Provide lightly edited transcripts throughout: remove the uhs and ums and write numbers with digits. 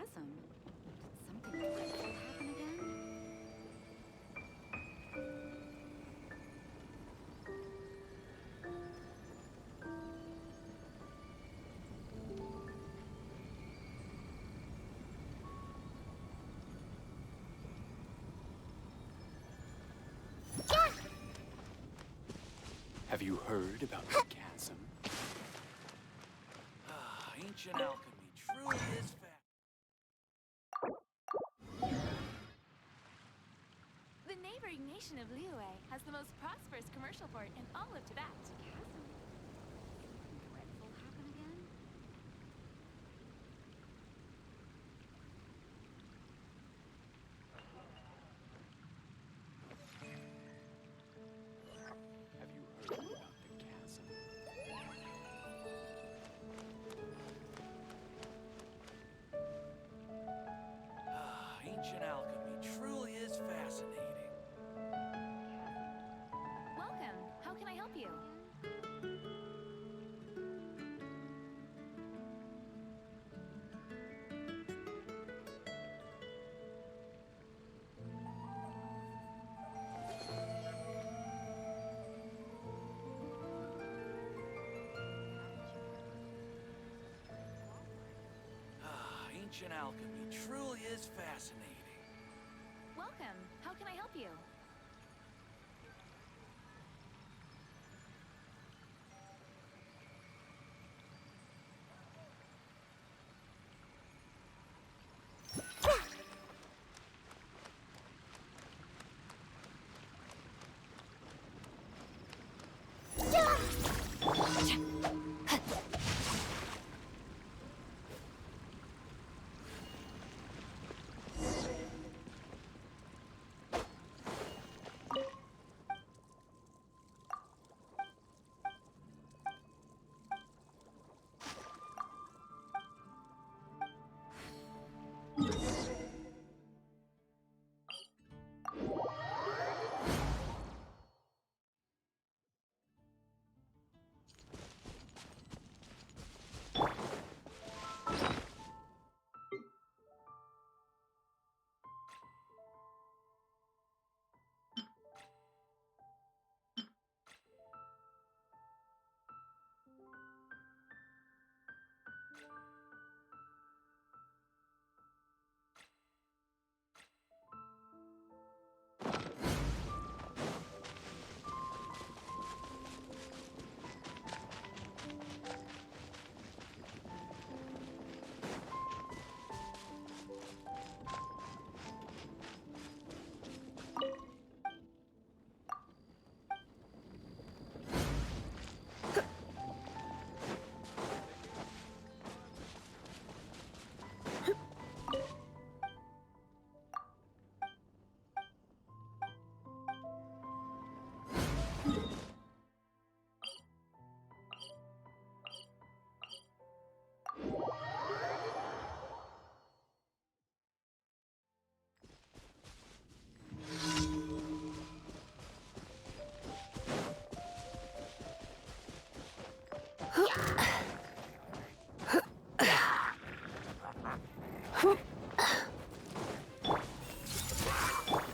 chasm. Did something dreadful happen again? Have you heard about the chasm? Ancient alchemy truly is The neighboring nation of Liyue has the most prosperous commercial port in all of Tibet. Chasm? Did something dreadful happen again? Have you heard about the chasm? ancient alchemy truly is fascinating. Welcome. How can I help you? Ancient alchemy truly is fascinating. Welcome. How can I help you?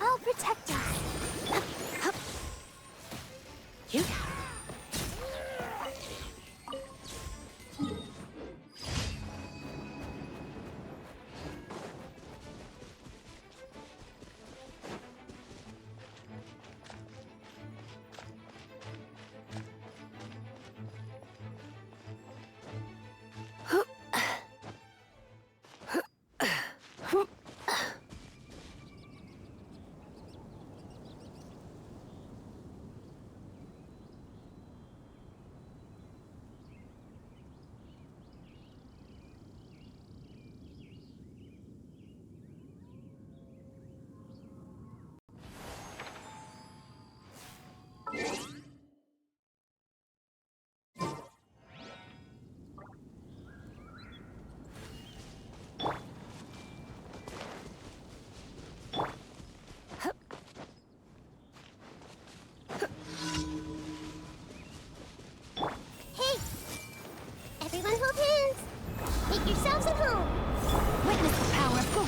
I'll protect us. You.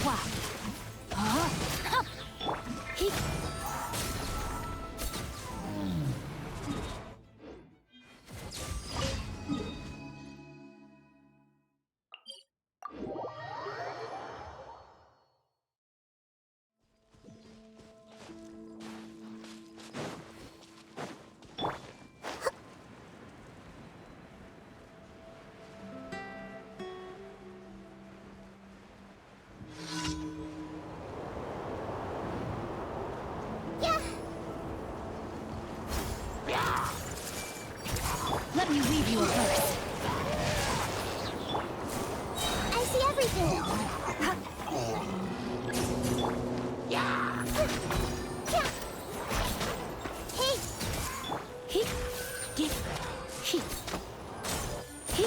Wow. He. Let me weave you a verse. I see everything. Hey. He. Get. He. He.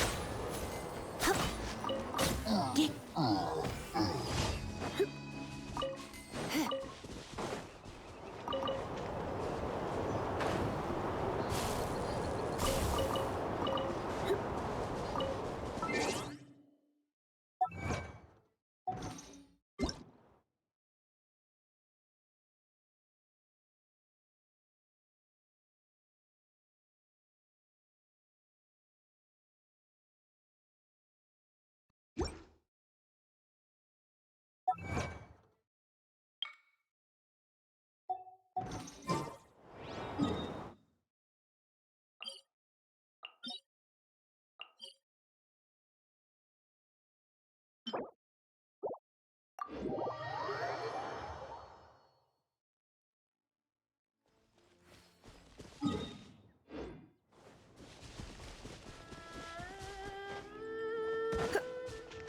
Hup. Get.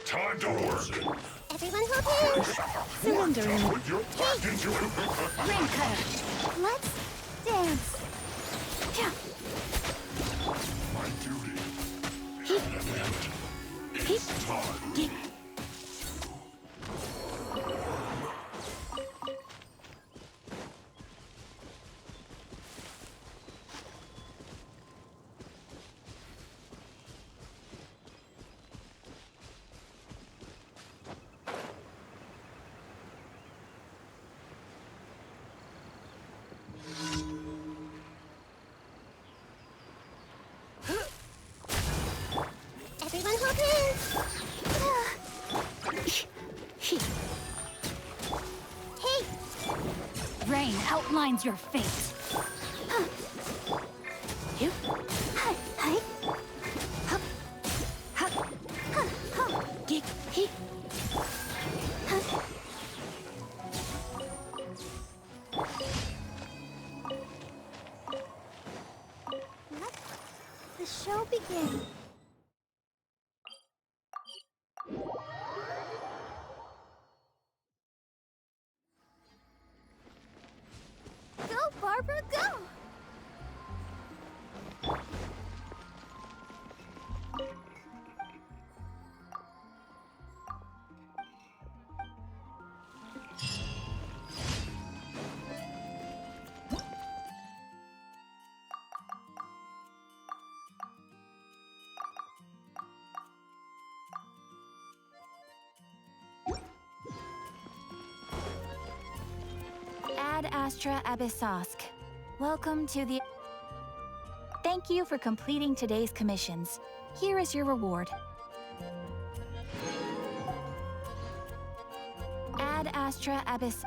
Time to work. Everyone hold hands. Surrendering. Put your back into it. Rain cutter. Let's dance. Yeah. My duty He. is an end. He. It's time. Get. Everyone hold hands. Hey. Rain outlines your fate. You. Hi. Hi. Hup. Hup. Huh. Huh. Get. He. Huh. Let the show begin. Go, Barbara, go! Ad Astra Abyssosk. Welcome to the... Thank you for completing today's commissions. Here is your reward. Ad Astra Abyss...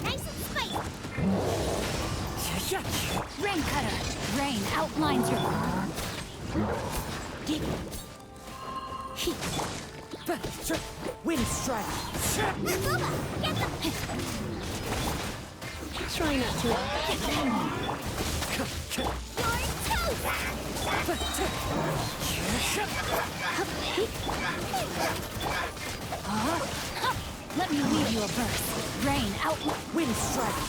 Nice and spicy. Rain cutter. Rain outlines your. Deep. Heat. Wind strike. Booba, get them. Try not to. Let me leave you a burst. Rain out. Wind strike.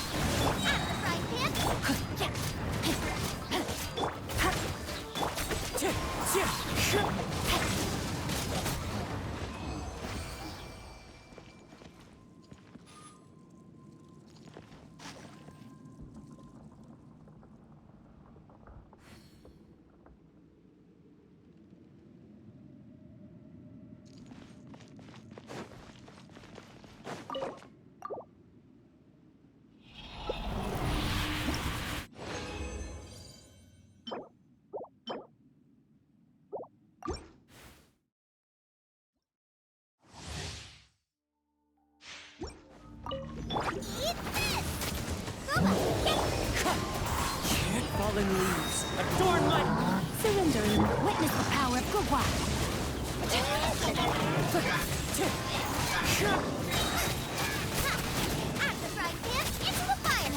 Fallen leaves. Adorn my... Surrendering. Witness the power of Gugwa. At the frying pan, into the fire.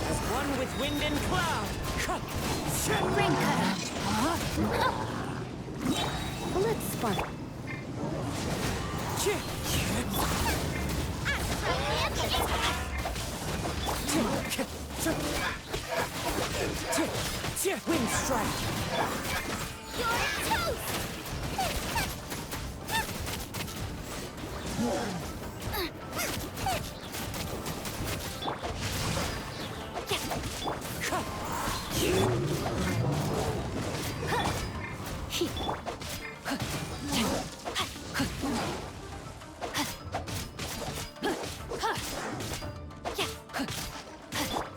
As one with wind and cloud. Rain cutter. Let's spark. Wind strike. You're toast!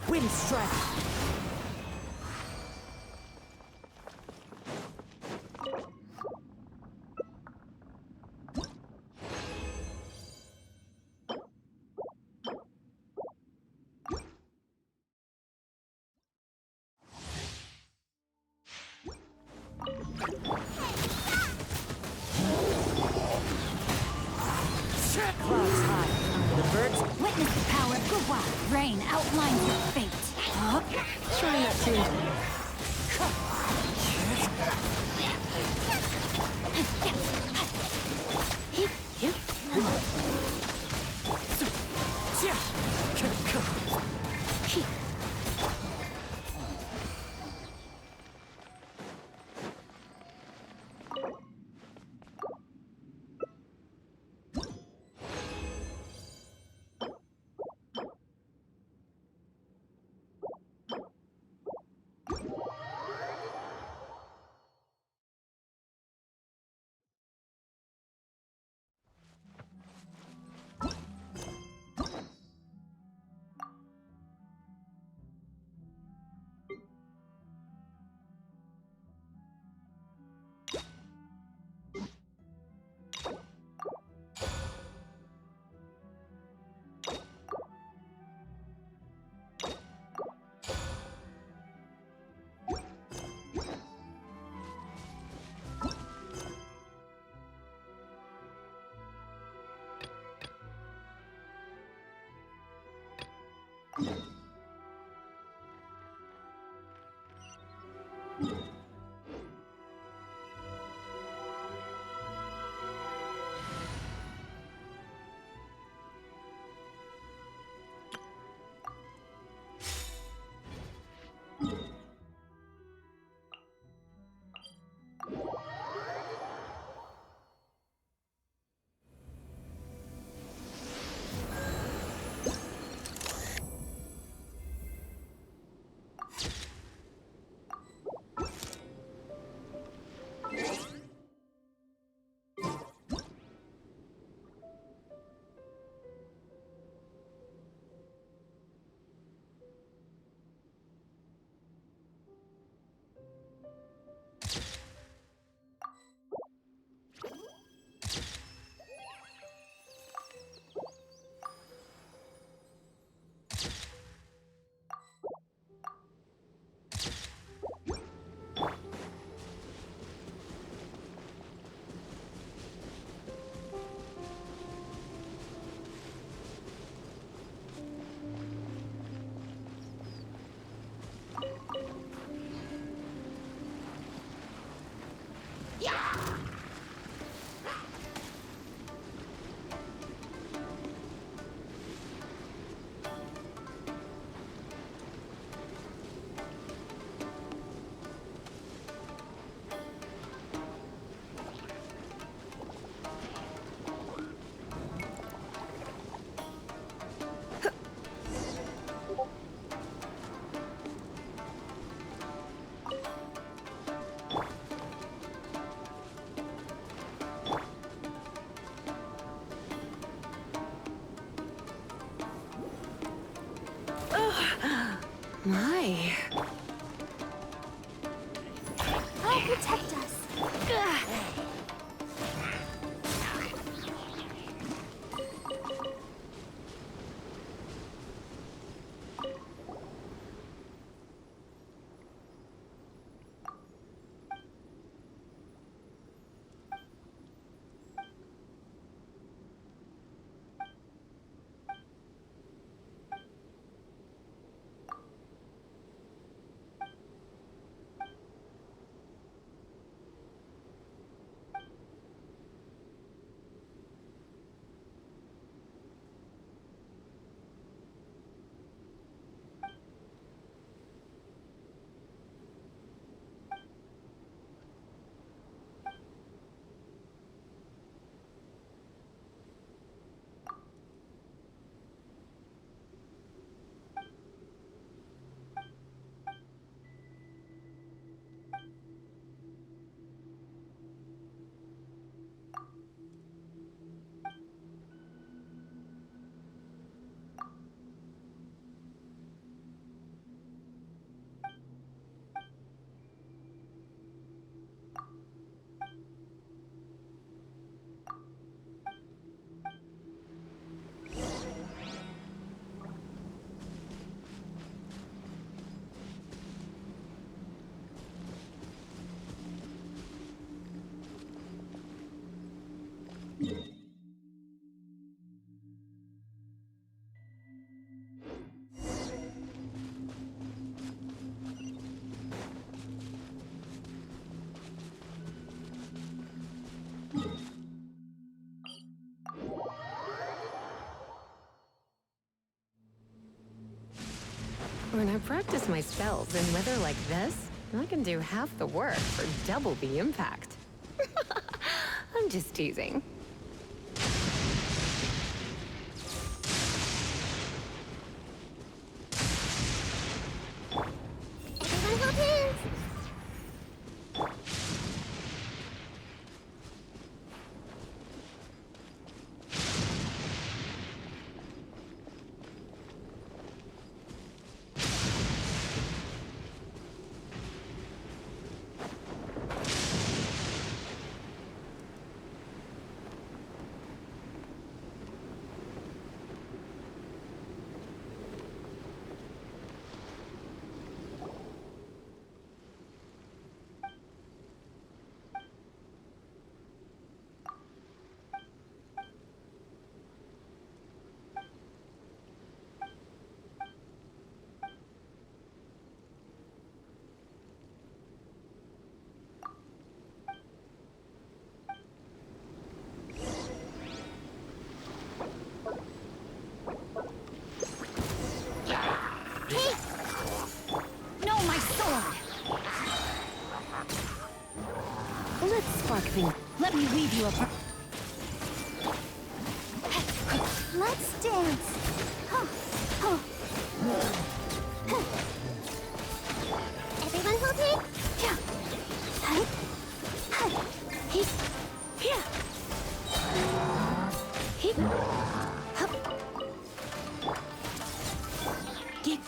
Wind strike. Clouds high. The birds. Witness the power of Gugwa. Rain outlines your fate. Try not to. My. I'll protect us. When I practice my spells in weather like this, I can do half the work for double the impact. I'm just teasing. Everyone hold hands. spark thing. Let me weave you a... Let's dance. Everyone hold me. Yeah. Here. Get...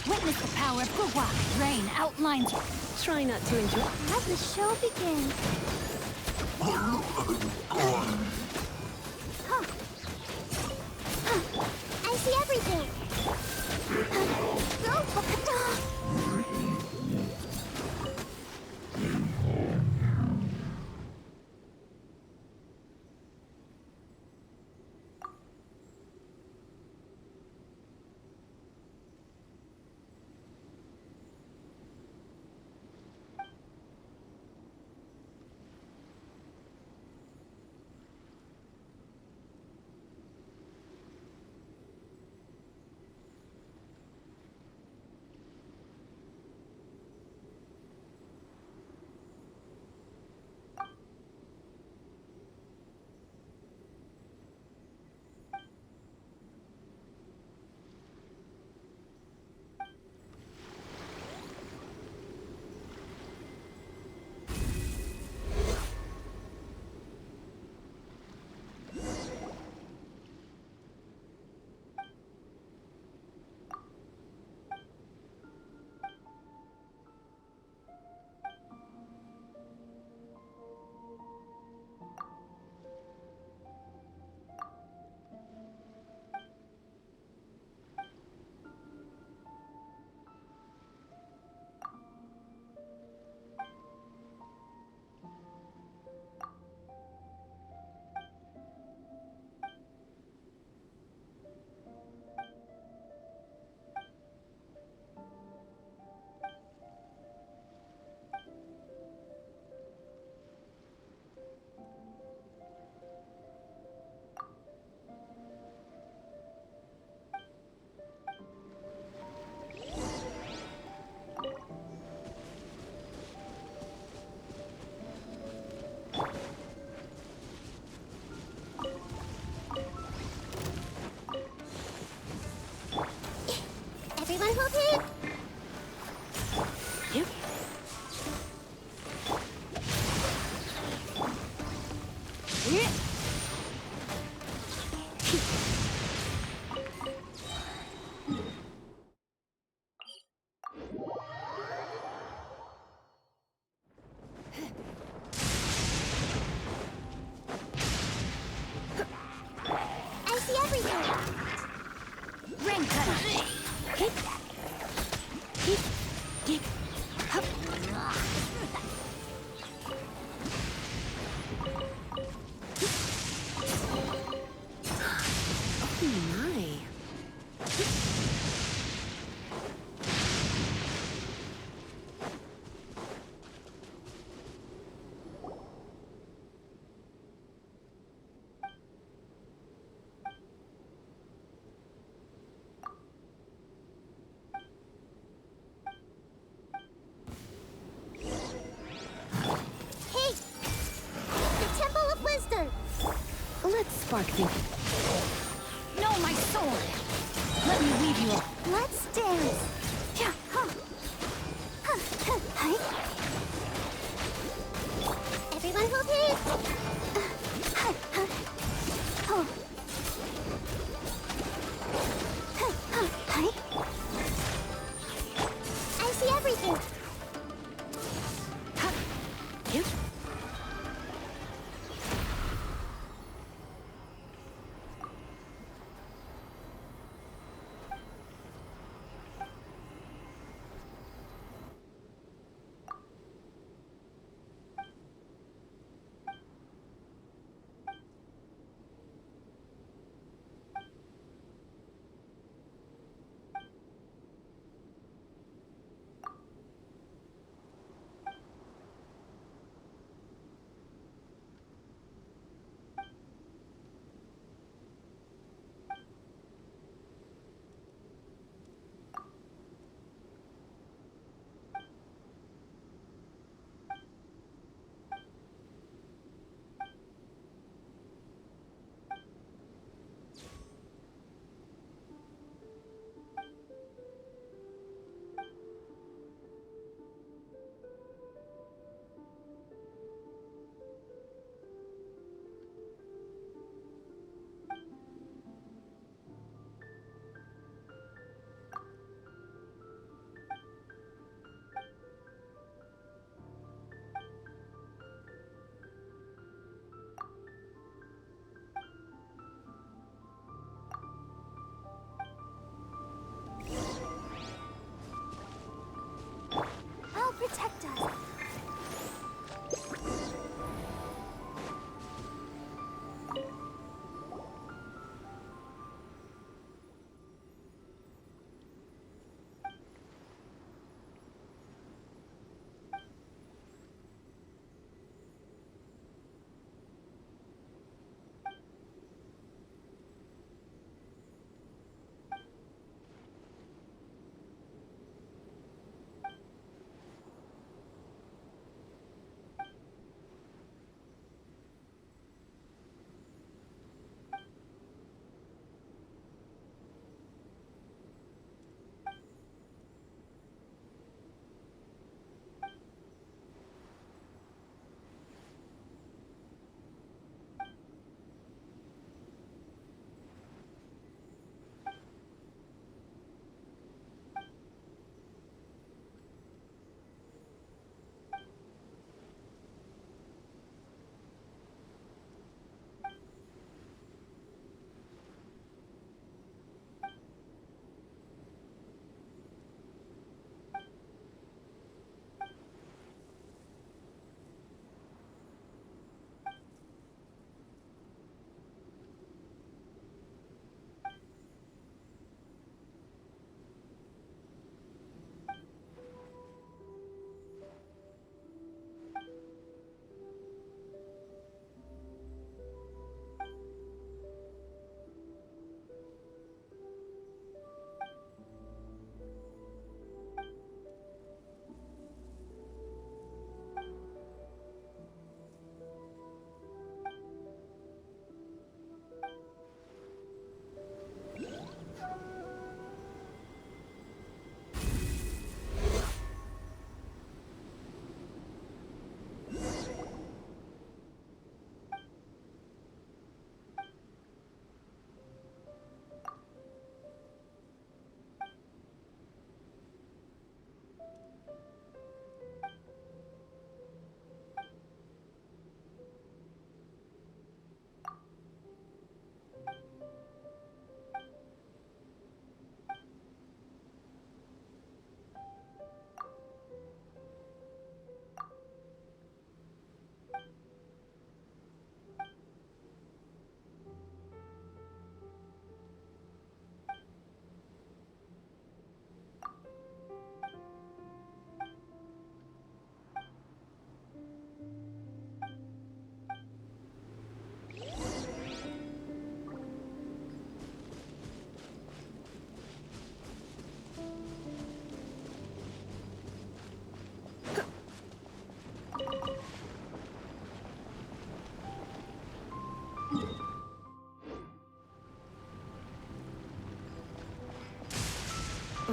Witness the power of Gugwa. Rain outlines... Try not to enjoy. Let the show begin. I see everything. Go, Bokata! Everyone hold it. Yep. spark the... No, my sword! Let me leave you. Let's dance! Yeah, huh. Hi. Everyone hold hands! Oh. Hi. I see everything! You? I'll protect us.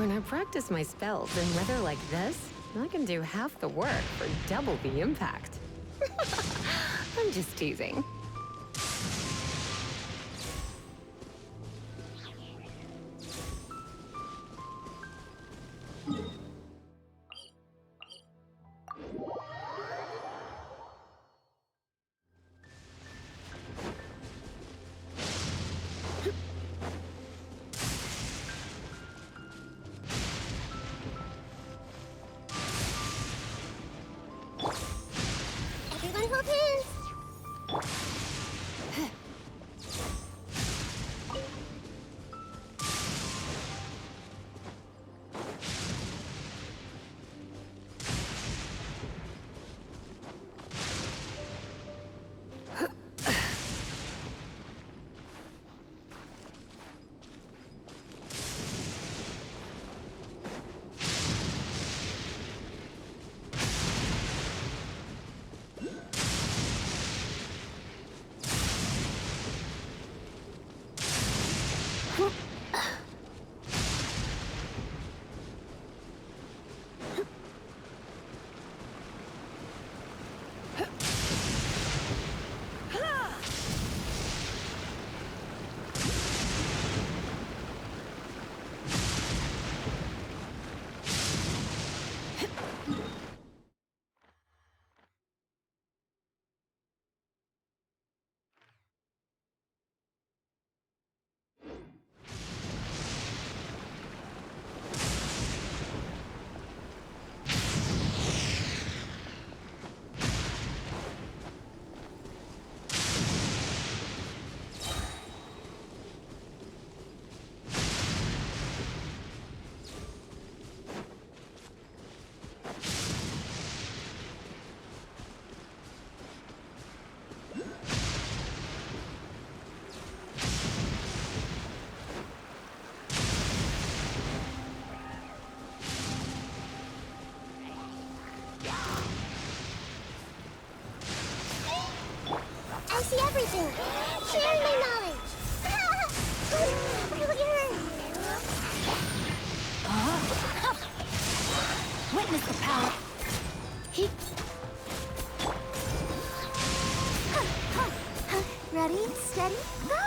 When I practice my spells in weather like this, I can do half the work for double the impact. I'm just teasing. Everyone hold hands! I see everything! Sharing my knowledge! Really hurt! Witness the power. Ready, steady, go!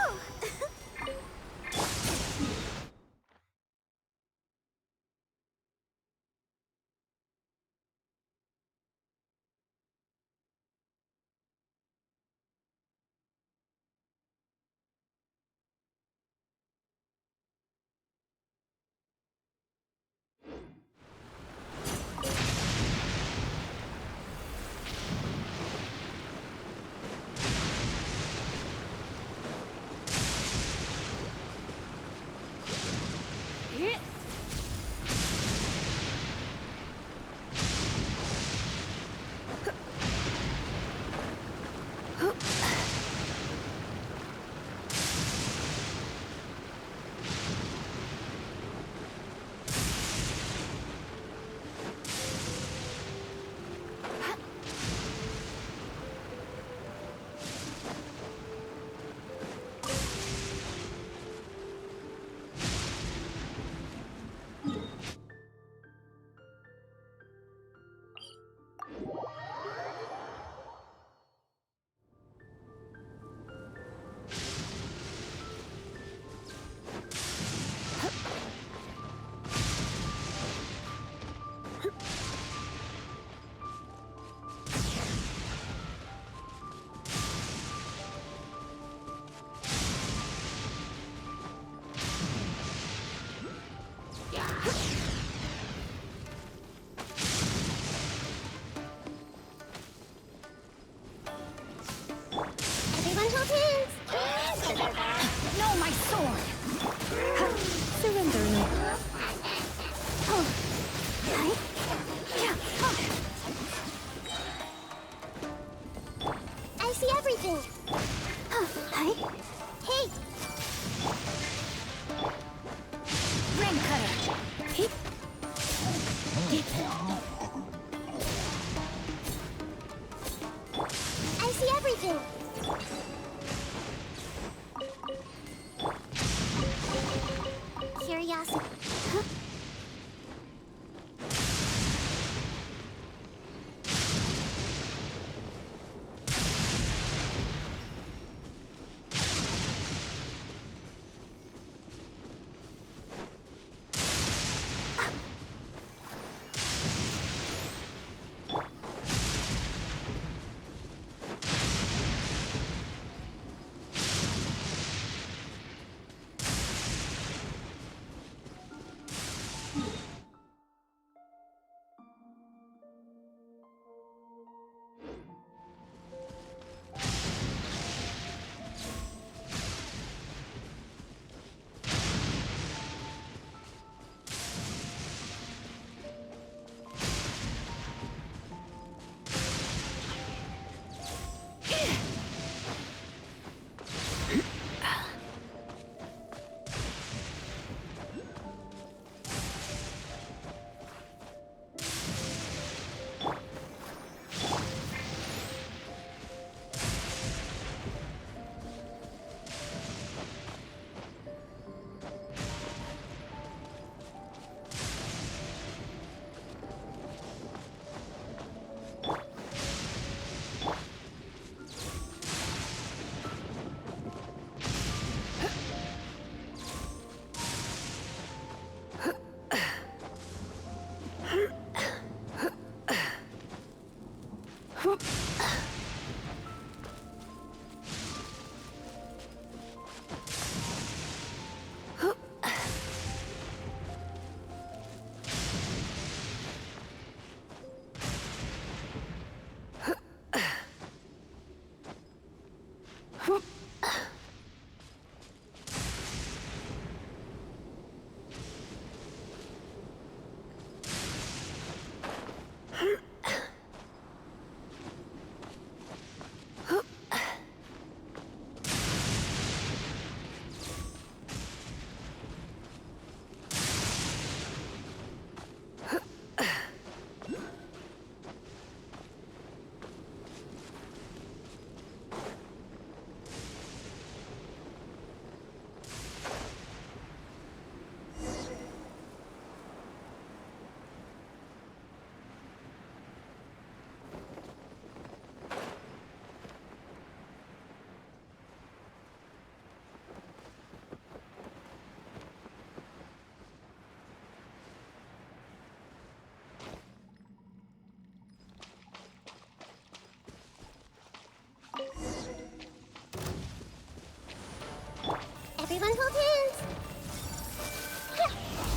Everyone hold hands.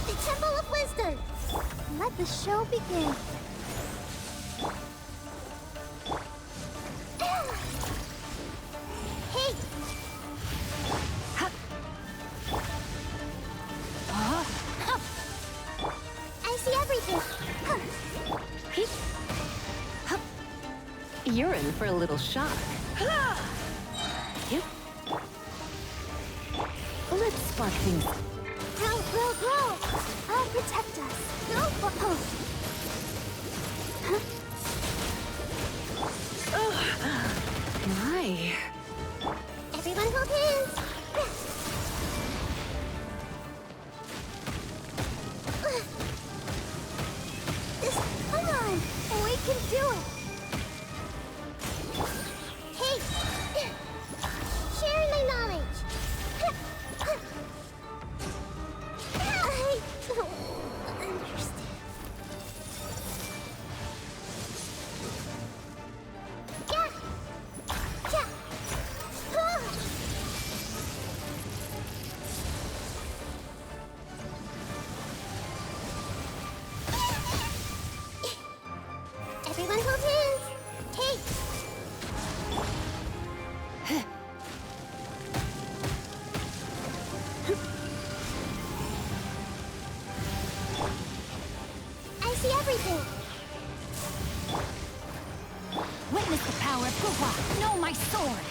The Temple of Wisdom. Let the show begin. Hey! I see everything. You're in for a little shock. Yep. Let's spark things. Grow, grow, grow. I'll protect us. No, My. Everyone hold hands. Come on. We can do it. Hey. Sharing my knowledge. I don't understand. Yeah. Yeah. Everyone hold hands. Hey. I see everything. Witness the power of Guhua. Know my sword.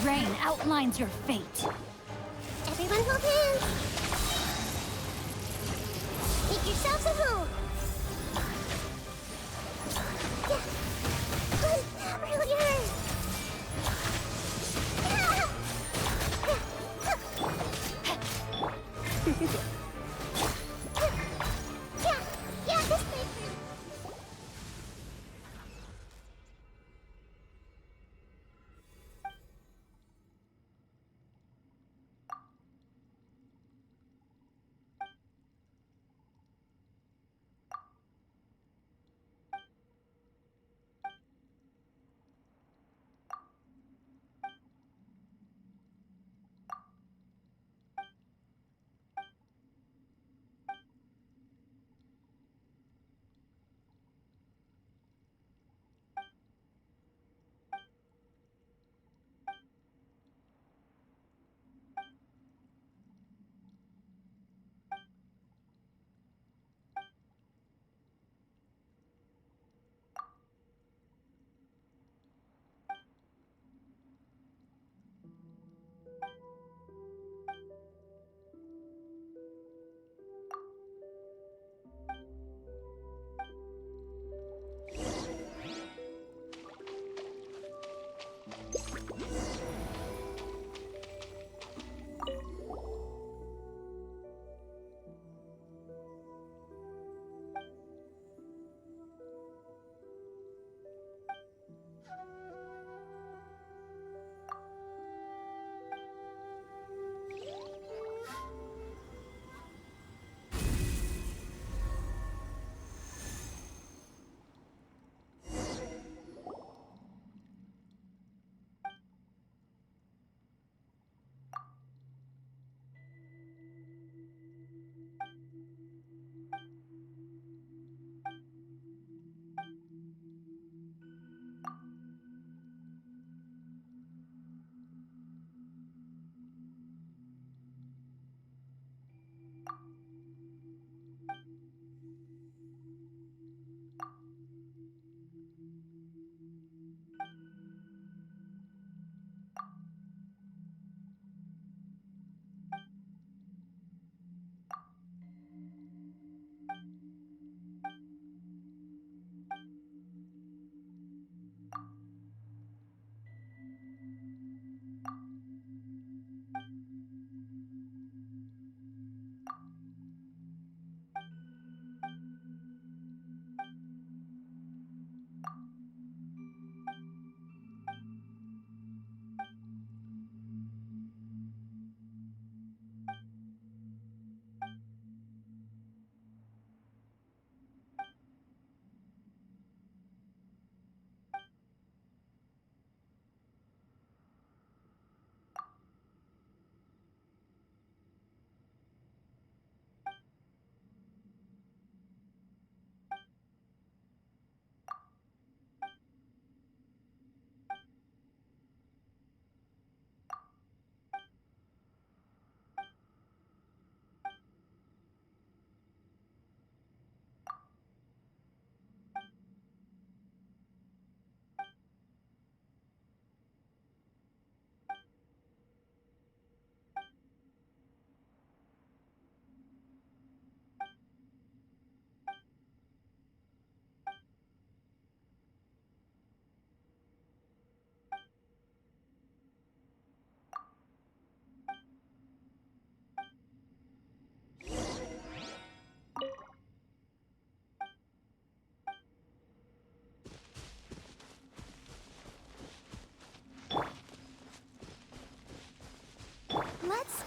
Rain outlines your fate. Everyone hold hands. Make yourselves at home. Yeah. That really hurt. Yeah, this makes sense.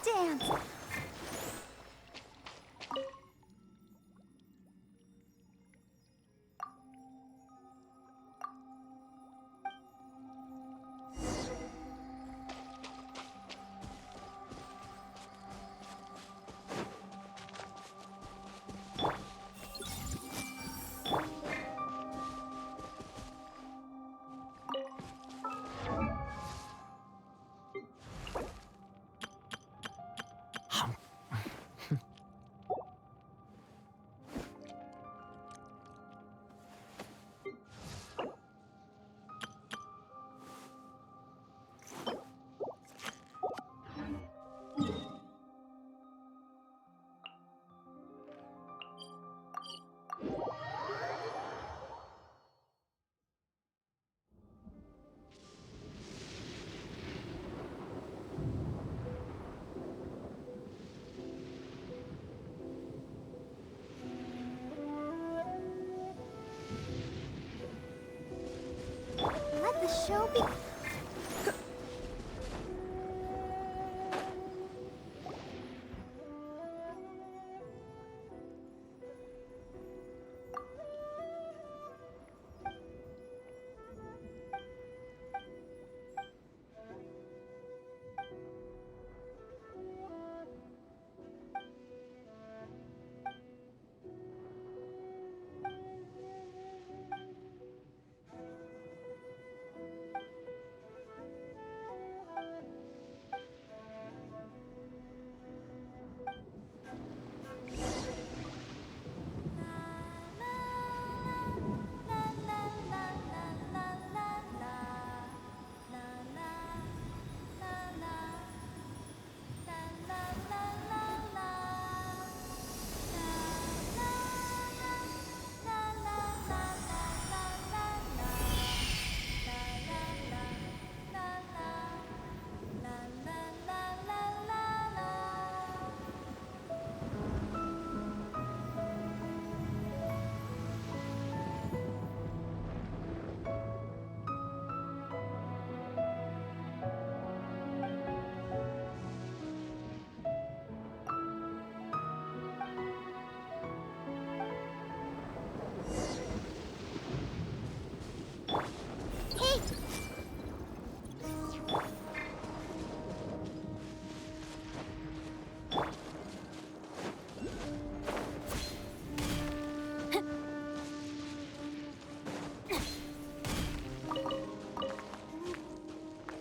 dance. Let the show be.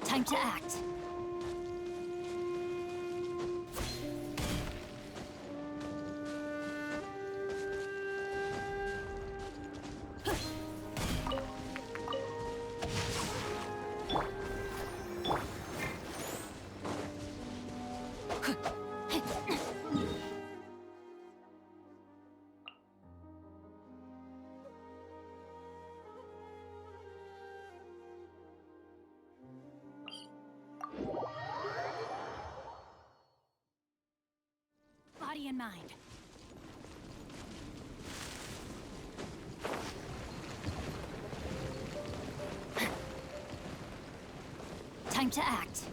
Time to act. Body and mind. Time to act.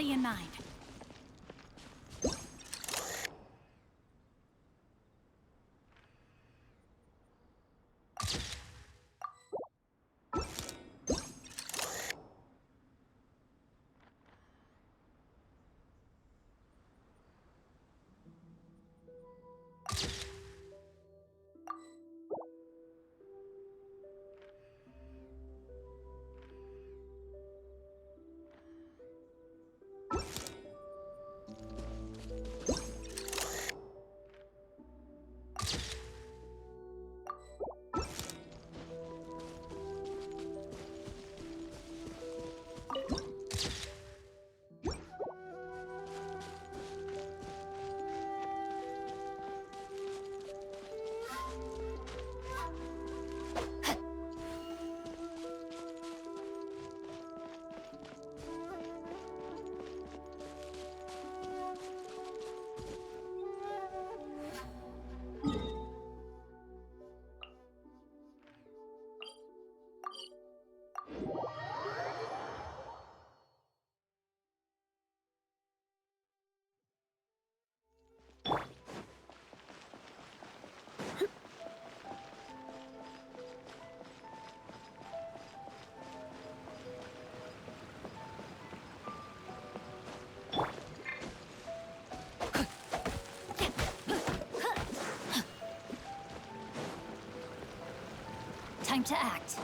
body and mind. Time to act.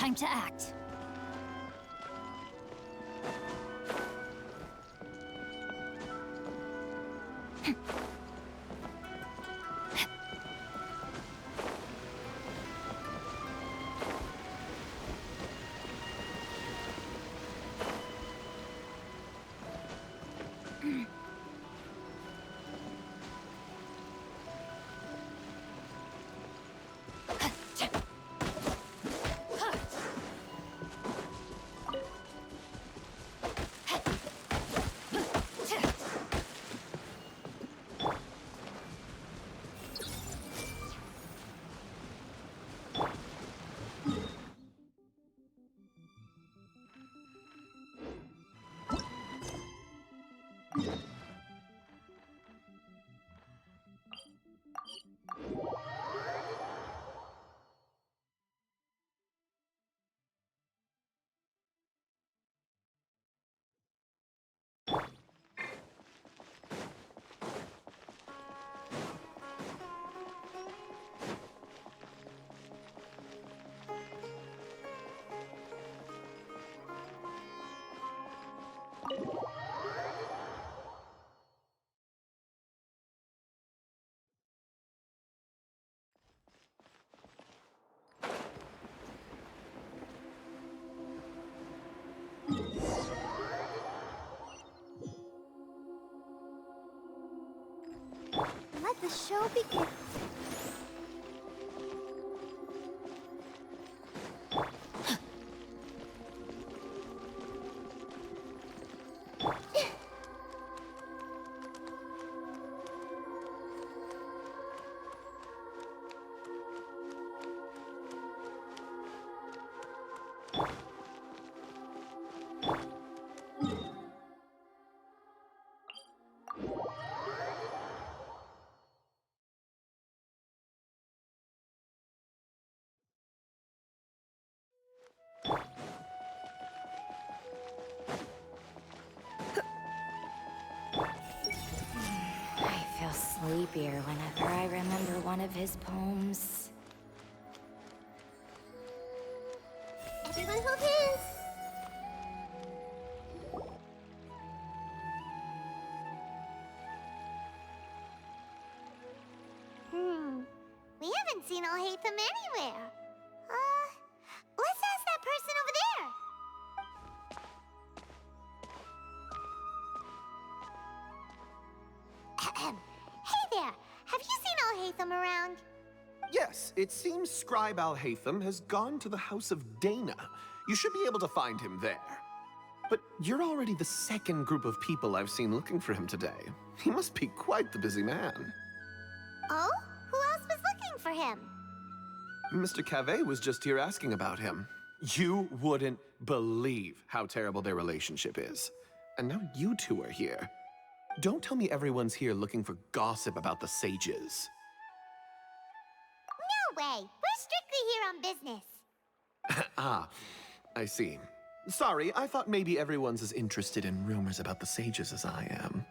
Time to act. Let the show begin. I feel sleepier whenever I remember one of his poems. Everyone hold hands. We haven't seen Al-Haytham anywhere. Let's ask that person over there. Hey there, have you seen Al-Haytham around? Yes, it seems Scribe Al-Haytham has gone to the House of Dana. You should be able to find him there. But you're already the second group of people I've seen looking for him today. He must be quite the busy man. Oh? Who else was looking for him? Mr. Cavey was just here asking about him. You wouldn't believe how terrible their relationship is. And now you two are here. Don't tell me everyone's here looking for gossip about the sages. No way. We're strictly here on business. Ah, I see. Sorry, I thought maybe everyone's as interested in rumors about the sages as I am.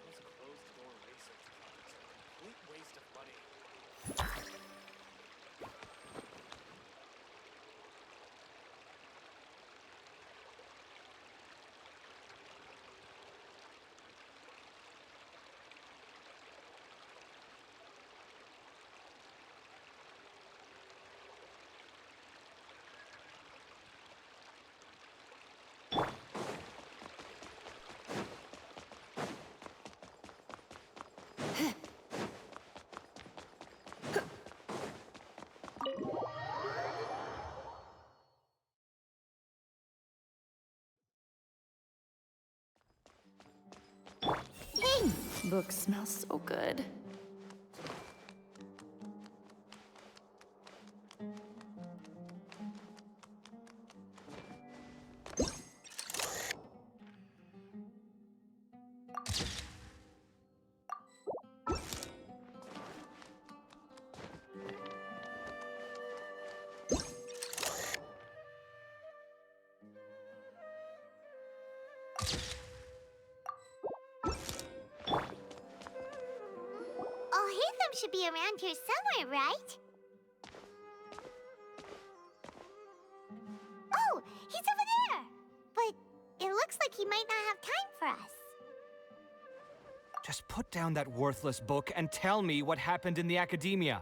Those closed-door research projects are a complete waste of money. Book smells so good. should be around here somewhere, right? Oh, he's over there! But it looks like he might not have time for us. Just put down that worthless book and tell me what happened in the academia.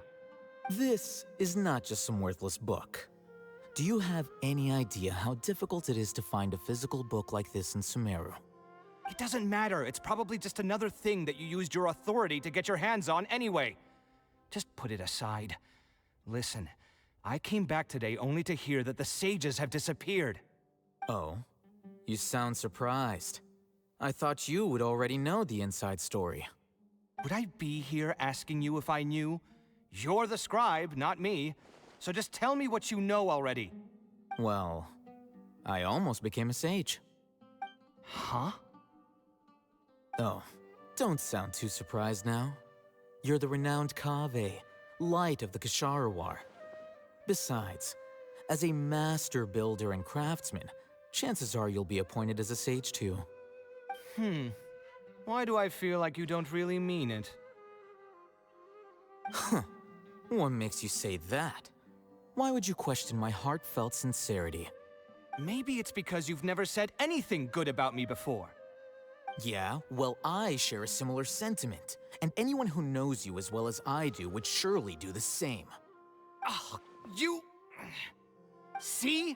This is not just some worthless book. Do you have any idea how difficult it is to find a physical book like this in Sumeru? It doesn't matter. It's probably just another thing that you used your authority to get your hands on anyway. Just put it aside. Listen, I came back today only to hear that the sages have disappeared. Oh, you sound surprised. I thought you would already know the inside story. Would I be here asking you if I knew? You're the scribe, not me. So just tell me what you know already. Well, I almost became a sage. Huh? Oh, don't sound too surprised now. You're the renowned Kaveh, light of the Ksharawar. Besides, as a master builder and craftsman, chances are you'll be appointed as a sage too. Why do I feel like you don't really mean it? Huh. What makes you say that? Why would you question my heartfelt sincerity? Maybe it's because you've never said anything good about me before. Yeah, well, I share a similar sentiment, and anyone who knows you as well as I do would surely do the same. Oh, you... See?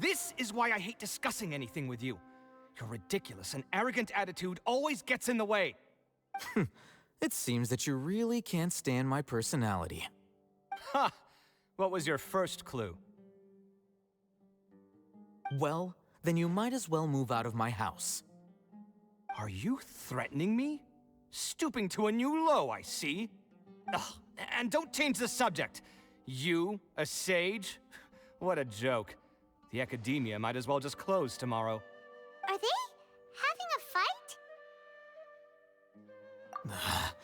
This is why I hate discussing anything with you. Your ridiculous and arrogant attitude always gets in the way. It seems that you really can't stand my personality. Ha! What was your first clue? Well, then you might as well move out of my house. Are you threatening me? Stooping to a new low, I see. Ugh, and don't change the subject. You, a sage? What a joke. The academia might as well just close tomorrow. Are they having a fight?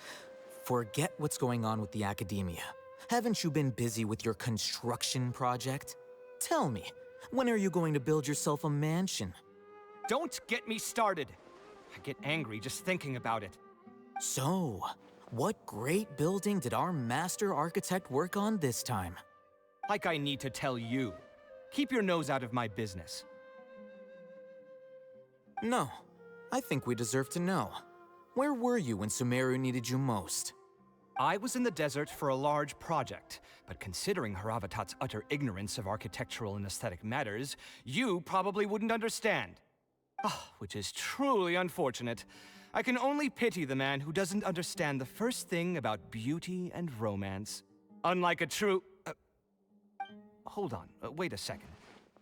Forget what's going on with the academia. Haven't you been busy with your construction project? Tell me, when are you going to build yourself a mansion? Don't get me started. I get angry just thinking about it. So, what great building did our master architect work on this time? Like I need to tell you. Keep your nose out of my business. No, I think we deserve to know. Where were you when Sumeru needed you most? I was in the desert for a large project, but considering Haravatat's utter ignorance of architectural and aesthetic matters, you probably wouldn't understand. Which is truly unfortunate. I can only pity the man who doesn't understand the first thing about beauty and romance. Unlike a true... hold on, wait a second.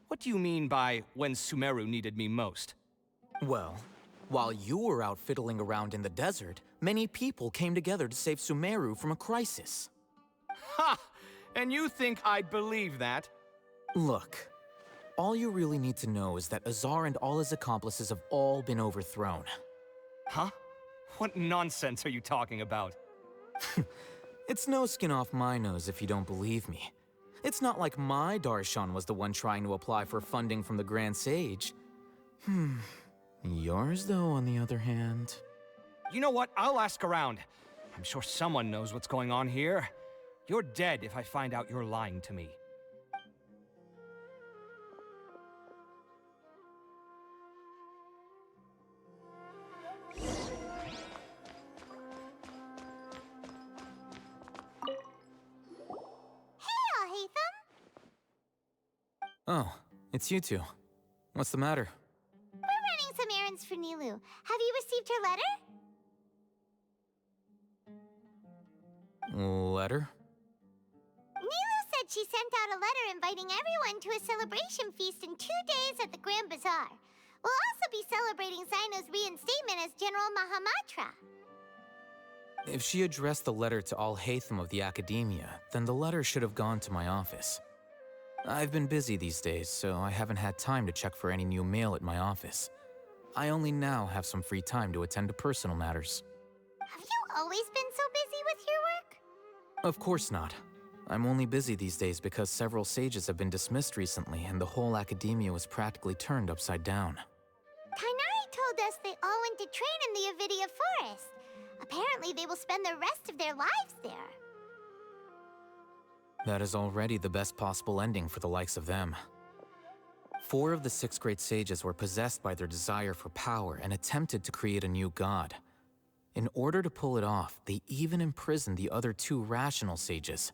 What do you mean by when Sumeru needed me most? Well, while you were out fiddling around in the desert, many people came together to save Sumeru from a crisis. Ha! And you think I'd believe that? Look, all you really need to know is that Azar and all his accomplices have all been overthrown. Huh? What nonsense are you talking about? It's no skin off my nose if you don't believe me. It's not like my Darshan was the one trying to apply for funding from the Grand Sage. Yours, though, on the other hand... You know what? I'll ask around. I'm sure someone knows what's going on here. You're dead if I find out you're lying to me. Oh, it's you two. What's the matter? We're running some errands for Nilu. Have you received her letter? Letter? Nilu said she sent out a letter inviting everyone to a celebration feast in 2 days at the Grand Bazaar. We'll also be celebrating Zaino's reinstatement as General Mahamatra. If she addressed the letter to all Hatham of the Academia, then the letter should have gone to my office. I've been busy these days, so I haven't had time to check for any new mail at my office. I only now have some free time to attend to personal matters. Have you always been so busy with your work? Of course not. I'm only busy these days because several sages have been dismissed recently and the whole academia was practically turned upside down. Kainari told us they all went to train in the Avidia Forest. Apparently they will spend the rest of their lives there. That is already the best possible ending for the likes of them. 4 of the 6 great sages were possessed by their desire for power and attempted to create a new god. In order to pull it off, they even imprisoned the other 2 rational sages.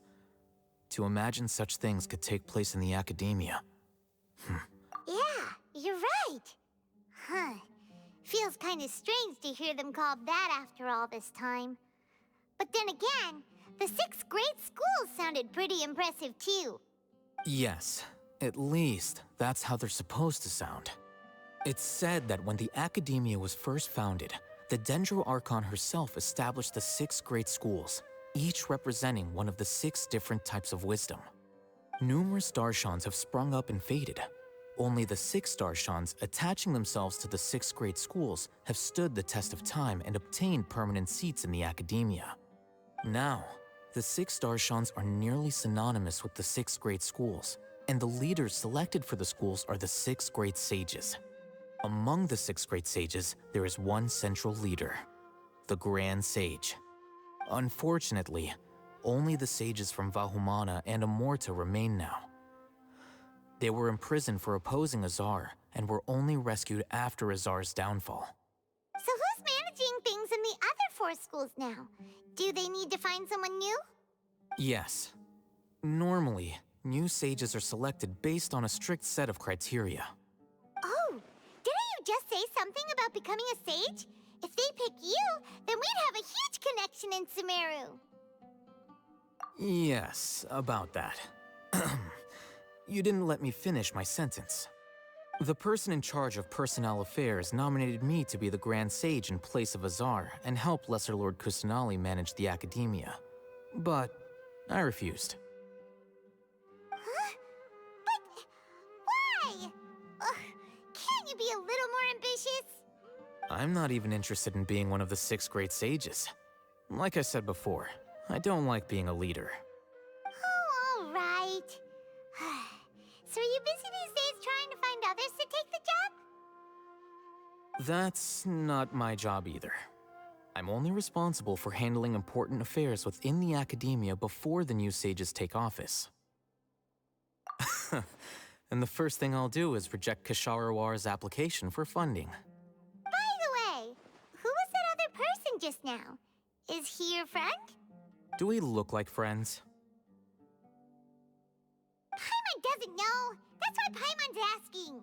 To imagine such things could take place in the academia. Yeah, you're right. Huh. Feels kind of strange to hear them called that after all this time. But then again, the 6 great schools sounded pretty impressive too. Yes, at least that's how they're supposed to sound. It's said that when the academia was first founded, the Dendro Archon herself established the 6 great schools, each representing one of the 6 different types of wisdom. Numerous Darshans have sprung up and faded. Only the 6 Darshans attaching themselves to the 6 great schools have stood the test of time and obtained permanent seats in the academia. Now, the 6 Darshans are nearly synonymous with the 6 great schools, and the leaders selected for the schools are the 6 great sages. Among the 6 great sages, there is one central leader, the Grand Sage. Unfortunately, only the sages from Vahumana and Amorta remain now. They were imprisoned for opposing Azar and were only rescued after Azar's downfall. So who's managing things in the other 4 schools now? Do they need to find someone new? Yes. Normally, new sages are selected based on a strict set of criteria. Oh, didn't you just say something about becoming a sage? If they pick you, then we'd have a huge connection in Sumeru. Yes, about that. You didn't let me finish my sentence. The person in charge of personnel affairs nominated me to be the Grand Sage in place of Azar and help Lesser Lord Kusanali manage the academia. But I refused. Huh? But why? Ugh, can't you be a little more ambitious? I'm not even interested in being one of the 6 great sages. Like I said before, I don't like being a leader. Oh, all right. So are you busy these days trying to find others to take the job? That's not my job either. I'm only responsible for handling important affairs within the academia before the new sages take office. And the first thing I'll do is reject Kasharawar's application for funding. By the way, who was that other person just now? Is he your friend? Do we look like friends? Paimon doesn't know. That's why Paimon's asking.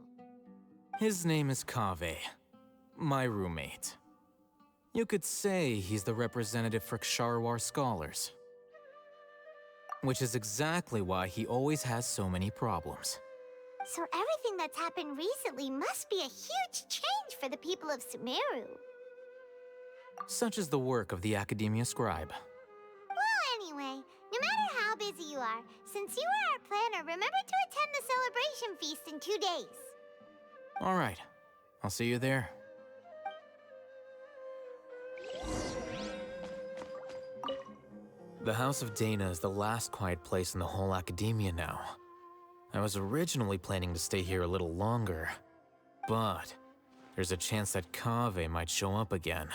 His name is Kaveh, my roommate. You could say he's the representative for Ksharawar scholars. Which is exactly why he always has so many problems. So everything that's happened recently must be a huge change for the people of Sumeru. Such is the work of the Academia Scribe. Well, anyway, no matter how busy you are, since you are our planner, remember to attend the celebration feast in 2 days. All right, I'll see you there. The House of Dana is the last quiet place in the whole academia now. I was originally planning to stay here a little longer, but there's a chance that Kaveh might show up again.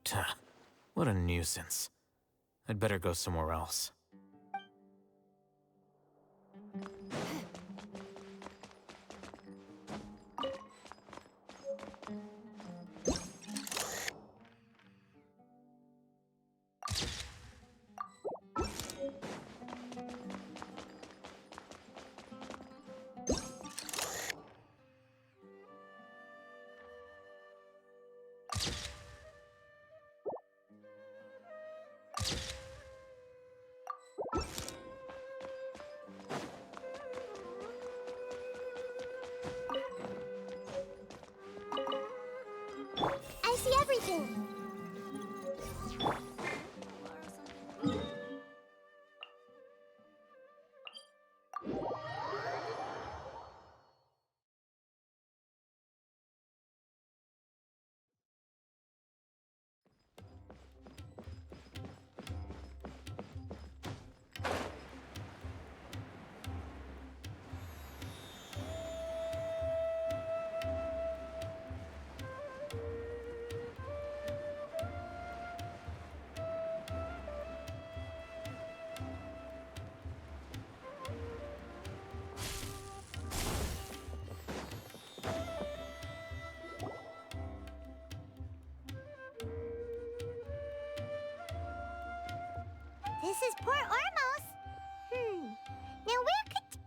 Tuh, what a nuisance. I'd better go somewhere else. I see everything. This is Port Ormos. Now where could...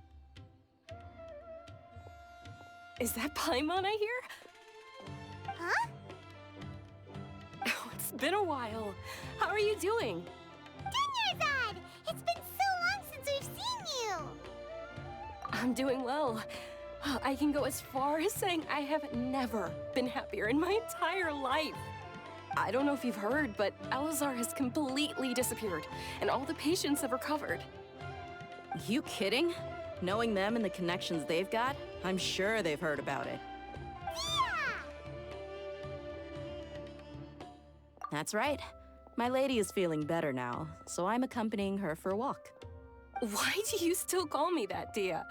Is that Paimon I hear? Huh? Oh, it's been a while. How are you doing? Dunyarzad! It's been so long since we've seen you! I'm doing well. I can go as far as saying I have never been happier in my entire life. I don't know if you've heard, but Elazar has completely disappeared, and all the patients have recovered. You kidding? Knowing them and the connections they've got, I'm sure they've heard about it. That's right. My lady is feeling better now, so I'm accompanying her for a walk. Why do you still call me that, Dia?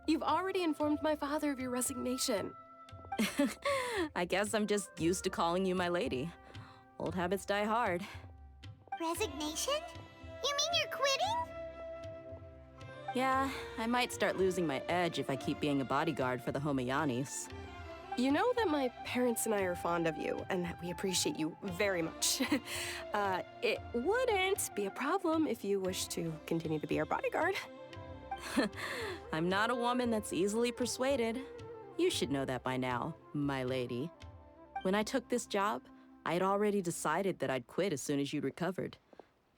You've already informed my father of your resignation. I guess I'm just used to calling you my lady. Old habits die hard. Resignation? You mean you're quitting? Yeah, I might start losing my edge if I keep being a bodyguard for the Homayanis. You know that my parents and I are fond of you, and that we appreciate you very much. It wouldn't be a problem if you wish to continue to be our bodyguard. I'm not a woman that's easily persuaded. You should know that by now, my lady. When I took this job, I had already decided that I'd quit as soon as you'd recovered.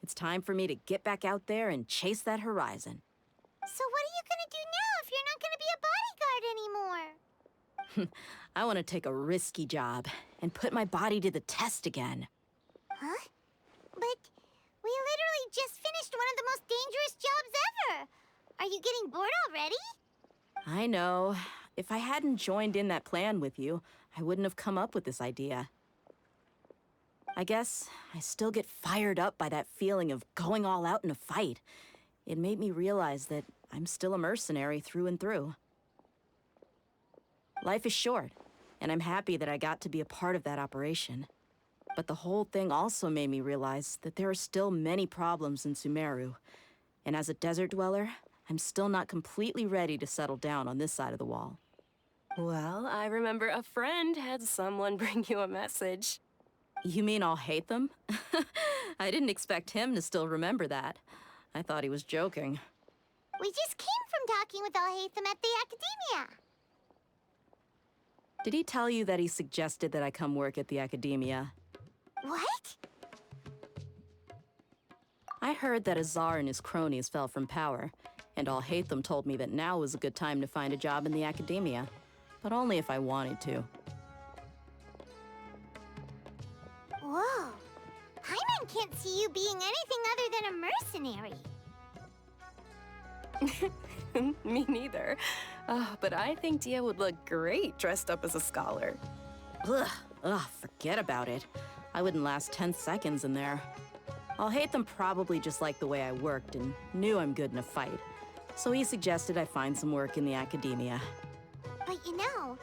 It's time for me to get back out there and chase that horizon. So what are you gonna do now if you're not gonna be a bodyguard anymore? I want to take a risky job and put my body to the test again. Huh? But we literally just finished one of the most dangerous jobs ever! Are you getting bored already? I know. If I hadn't joined in that plan with you, I wouldn't have come up with this idea. I guess I still get fired up by that feeling of going all out in a fight. It made me realize that I'm still a mercenary through and through. Life is short, and I'm happy that I got to be a part of that operation. But the whole thing also made me realize that there are still many problems in Sumeru. And as a desert dweller, I'm still not completely ready to settle down on this side of the wall. Well, I remember a friend had someone bring you a message. You mean I'll hate them? I didn't expect him to still remember that. I thought he was joking. We just came from talking with Alhaitham at the Academia. Did he tell you that he suggested that I come work at the Academia? What? I heard that Azar and his cronies fell from power, and Alhaitham told me that now was a good time to find a job in the Academia, but only if I wanted to. Whoa. Paimon can't see you being anything other than a mercenary. Me neither. But I think Dia would look great dressed up as a scholar. Ugh, forget about it. I wouldn't last 10 seconds in there. Alhaitham probably just liked the way I worked and knew I'm good in a fight. So he suggested I find some work in the Academia. But you know,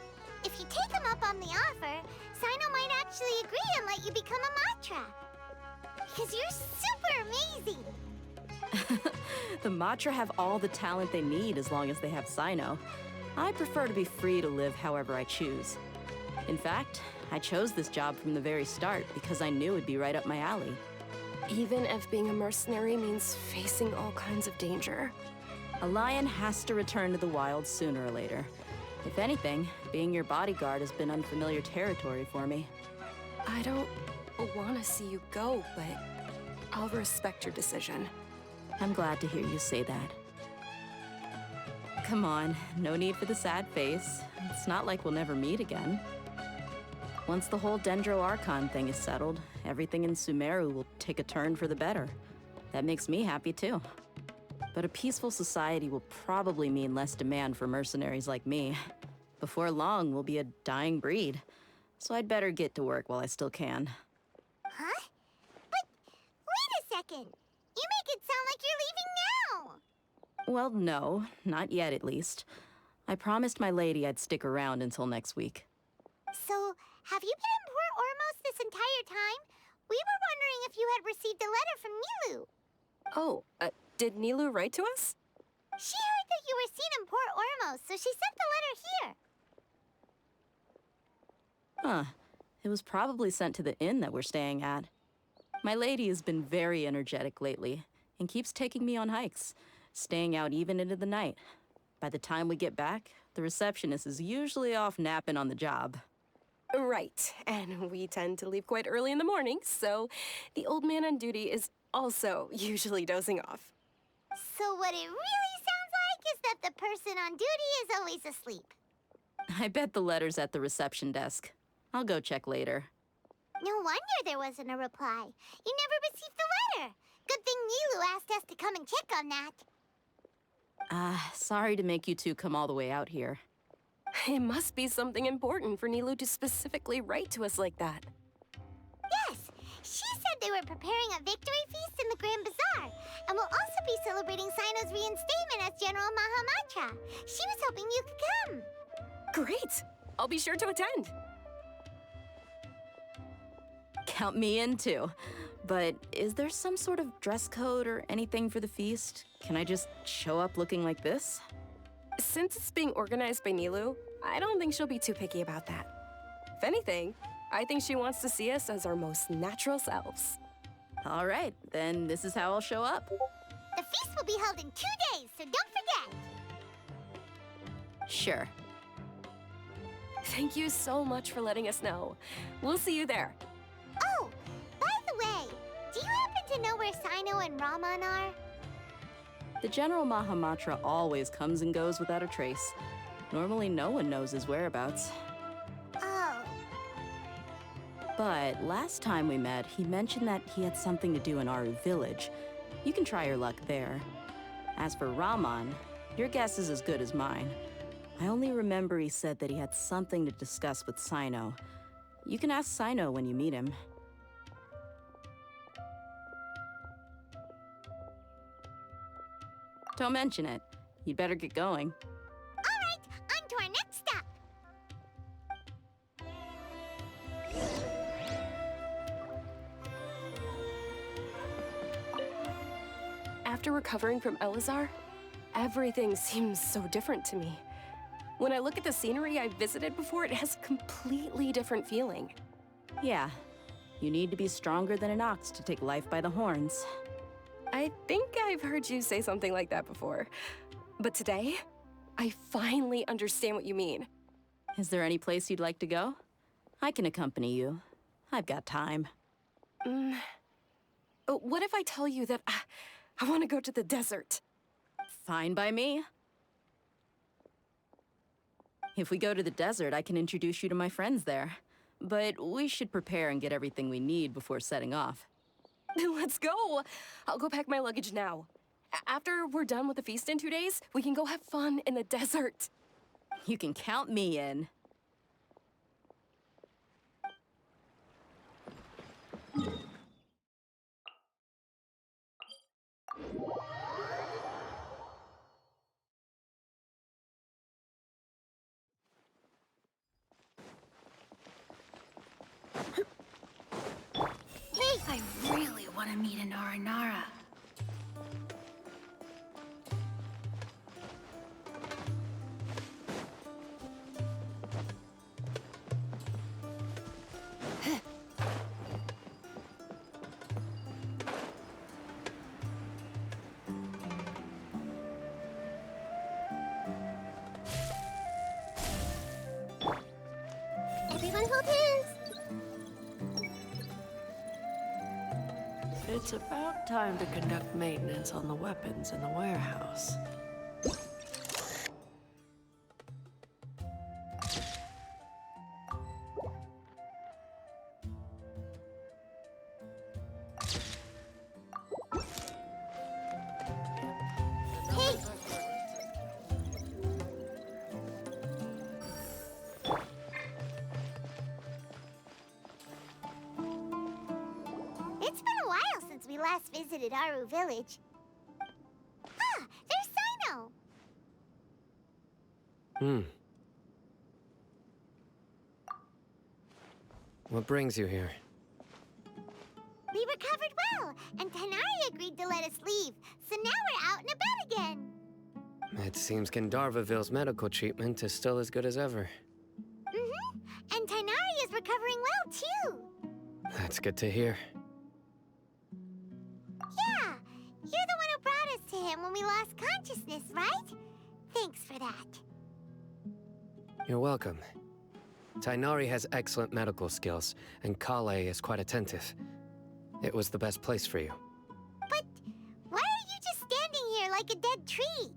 if you take him up on the offer, Sino might actually agree and let you become a Matra. Because you're super amazing. The Matra have all the talent they need as long as they have Sino. I prefer to be free to live however I choose. In fact, I chose this job from the very start because I knew it'd be right up my alley. Even if being a mercenary means facing all kinds of danger. A lion has to return to the wild sooner or later. If anything, being your bodyguard has been unfamiliar territory for me. I don't want to see you go, but I'll respect your decision. I'm glad to hear you say that. Come on, no need for the sad face. It's not like we'll never meet again. Once the whole Dendro Archon thing is settled, everything in Sumeru will take a turn for the better. That makes me happy too. But a peaceful society will probably mean less demand for mercenaries like me. Before long, we'll be a dying breed. So I'd better get to work while I still can. Huh? But wait a second. You make it sound like you're leaving now. Well, no, not yet at least. I promised my lady I'd stick around until next week. So, have you been in Port Ormos this entire time? We were wondering if you had received a letter from Nilu. Oh, did Nilu write to us? She heard that you were seen in Port Ormos, so she sent the letter here. Huh. It was probably sent to the inn that we're staying at. My lady has been very energetic lately, and keeps taking me on hikes, staying out even into the night. By the time we get back, the receptionist is usually off napping on the job. Right, and we tend to leave quite early in the morning, so the old man on duty is also usually dozing off. So what it really sounds like is that the person on duty is always asleep. I bet the letter's at the reception desk. I'll go check later. No wonder there wasn't a reply. You never received the letter. Good thing Nilu asked us to come and check on that. Sorry to make you two come all the way out here. It must be something important for Nilu to specifically write to us like that. Yes, she said they were preparing a victory feast in the Grand Bazaar, and will also be celebrating Sino's reinstatement as General Mahamatra. She was hoping you could come. Great! I'll be sure to attend. Count me in too. But is there some sort of dress code or anything for the feast? Can I just show up looking like this? Since it's being organized by Nilu, I don't think she'll be too picky about that. If anything, I think she wants to see us as our most natural selves. All right, then this is how I'll show up. The feast will be held in 2 days, so don't forget. Sure. Thank you so much for letting us know. We'll see you there. Oh, by the way, do you happen to know where Sino and Raman are? The General Mahamatra always comes and goes without a trace. Normally no one knows his whereabouts. Oh. But last time we met, he mentioned that he had something to do in Aru Village. You can try your luck there. As for Raman, your guess is as good as mine. I only remember he said that he had something to discuss with Sino. You can ask Sino when you meet him. Don't mention it. You'd better get going. All right, on to our next stop. After recovering from Elazar, everything seems so different to me. When I look at the scenery I visited before, it has a completely different feeling. Yeah, you need to be stronger than an ox to take life by the horns. I think I've heard you say something like that before. But today, I finally understand what you mean. Is there any place you'd like to go? I can accompany you. I've got time. What if I tell you that I want to go to the desert? Fine by me. If we go to the desert, I can introduce you to my friends there. But we should prepare and get everything we need before setting off. Let's go! I'll go pack my luggage now. After we're done with the feast in 2 days, we can go have fun in the desert. You can count me in. I really want to meet an Aranara. Everyone hold hands. It's about time to conduct maintenance on the weapons in the warehouse. It's been a while since we last visited Aru Village. Ah, there's Sino! What brings you here? We recovered well, and Tanari agreed to let us leave, so now we're out and about again. It seems Gandharvaville's medical treatment is still as good as ever. And Tanari is recovering well, too. That's good to hear. Yeah, You're the one who brought us to him when we lost consciousness, right? Thanks for that. You're welcome. Tainari has excellent medical skills, and Kale is quite attentive. It was the best place for you. But why are you just standing here like a dead tree?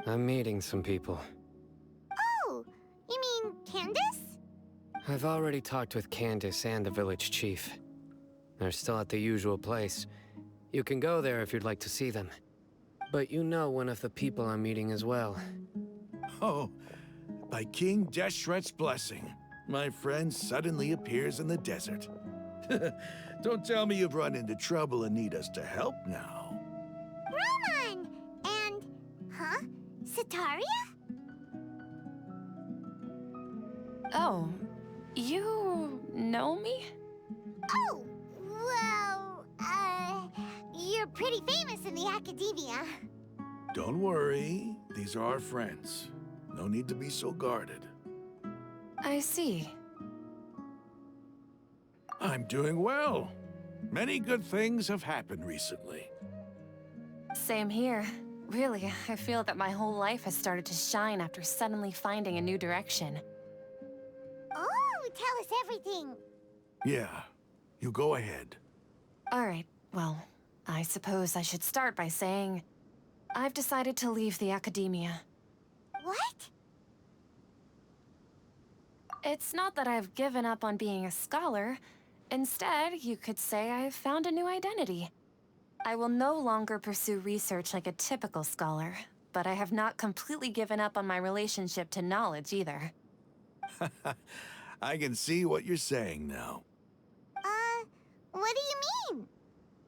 I'm meeting some people. Oh, you mean Candace? I've already talked with Candace and the village chief. They're still at the usual place. You can go there if you'd like to see them. But you know one of the people I'm meeting as well. Oh, by King Deshret's blessing, my friend suddenly appears in the desert. Don't tell me you've run into trouble and need us to help now. Roman! And... huh? Sataria? Oh, you know me? Oh, well, you're pretty famous in the academia. Don't worry, these are our friends. No need to be so guarded. I see. I'm doing well. Many good things have happened recently. Same here. Really, I feel that my whole life has started to shine after suddenly finding a new direction. Oh, tell us everything. Yeah, you go ahead. Alright, well, I suppose I should start by saying... I've decided to leave the academia. What? It's not that I've given up on being a scholar. Instead, you could say I've found a new identity. I will no longer pursue research like a typical scholar, but I have not completely given up on my relationship to knowledge either. I can see what you're saying now. What do you mean?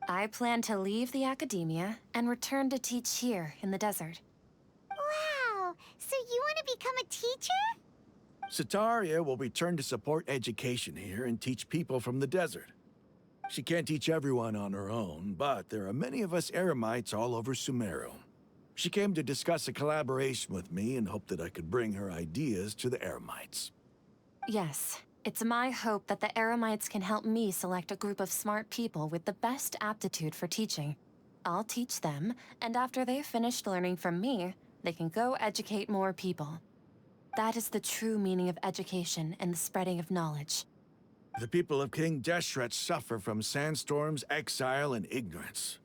I plan to leave the academia and return to teach here in the desert. Wow, so you want to become a teacher? Sataria will return to support education here and teach people from the desert. She can't teach everyone on her own, but there are many of us Eremites all over Sumeru. She came to discuss a collaboration with me and hoped that I could bring her ideas to the Eremites. Yes, it's my hope that the Eremites can help me select a group of smart people with the best aptitude for teaching. I'll teach them, and after they've finished learning from me, they can go educate more people. That is the true meaning of education and the spreading of knowledge. The people of King Deshret suffer from sandstorms, exile, and ignorance.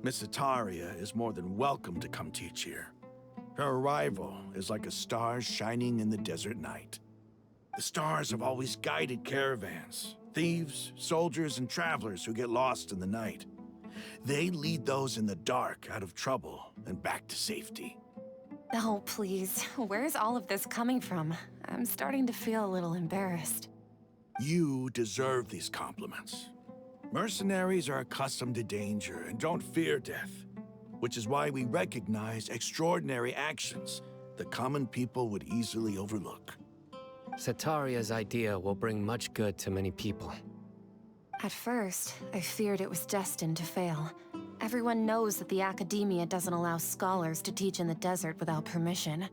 Miss Sataria is more than welcome to come teach here. Her arrival is like a star shining in the desert night. The stars have always guided caravans, thieves, soldiers, and travelers who get lost in the night. They lead those in the dark out of trouble and back to safety. Oh, please. Where's all of this coming from? I'm starting to feel a little embarrassed. You deserve these compliments. Mercenaries are accustomed to danger and don't fear death, which is why we recognize extraordinary actions that common people would easily overlook. Sataria's idea will bring much good to many people. At first, I feared it was destined to fail. Everyone knows that the academia doesn't allow scholars to teach in the desert without permission.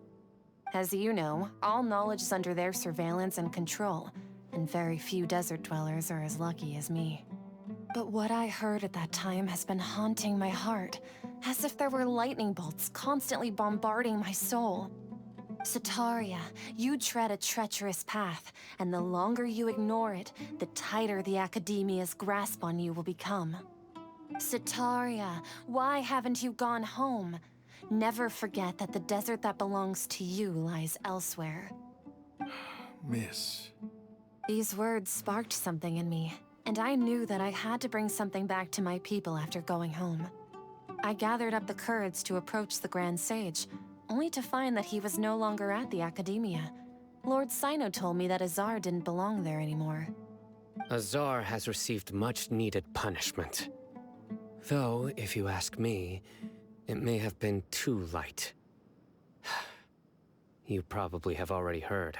As you know, all knowledge is under their surveillance and control, and very few desert dwellers are as lucky as me. But what I heard at that time has been haunting my heart, as if there were lightning bolts constantly bombarding my soul. Sataria, you tread a treacherous path, and the longer you ignore it, the tighter the academia's grasp on you will become. Sataria, why haven't you gone home? Never forget that the desert that belongs to you lies elsewhere. Miss. These words sparked something in me, and I knew that I had to bring something back to my people after going home. I gathered up the courage to approach the Grand Sage, only to find that he was no longer at the Academia. Lord Sino told me that Azar didn't belong there anymore. Azar has received much-needed punishment. Though, if you ask me, it may have been too light. You probably have already heard.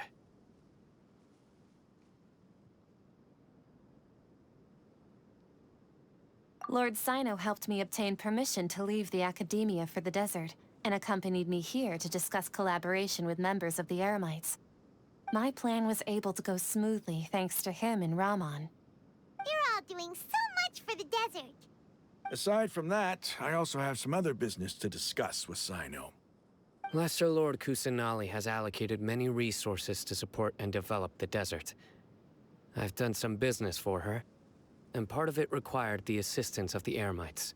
Lord Sino helped me obtain permission to leave the Academia for the desert, and accompanied me here to discuss collaboration with members of the Eremites. My plan was able to go smoothly thanks to him and Rahman. You're all doing so much for the desert. Aside from that, I also have some other business to discuss with Sino. Lesser Lord Kusanali has allocated many resources to support and develop the desert. I've done some business for her, and part of it required the assistance of the Eremites.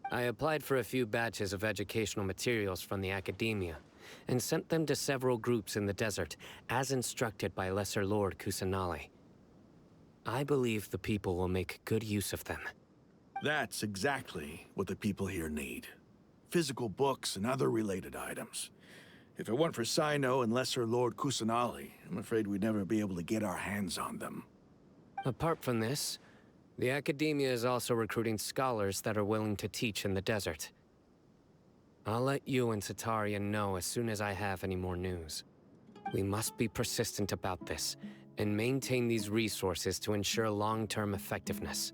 I applied for a few batches of educational materials from the academia, and sent them to several groups in the desert, as instructed by Lesser Lord Kusanali. I believe the people will make good use of them. That's exactly what the people here need. Physical books and other related items. If it weren't for Sino and Lesser Lord Kusanali, I'm afraid we'd never be able to get our hands on them. Apart from this, the academia is also recruiting scholars that are willing to teach in the desert. I'll let you and Satarian know as soon as I have any more news. We must be persistent about this, and maintain these resources to ensure long-term effectiveness.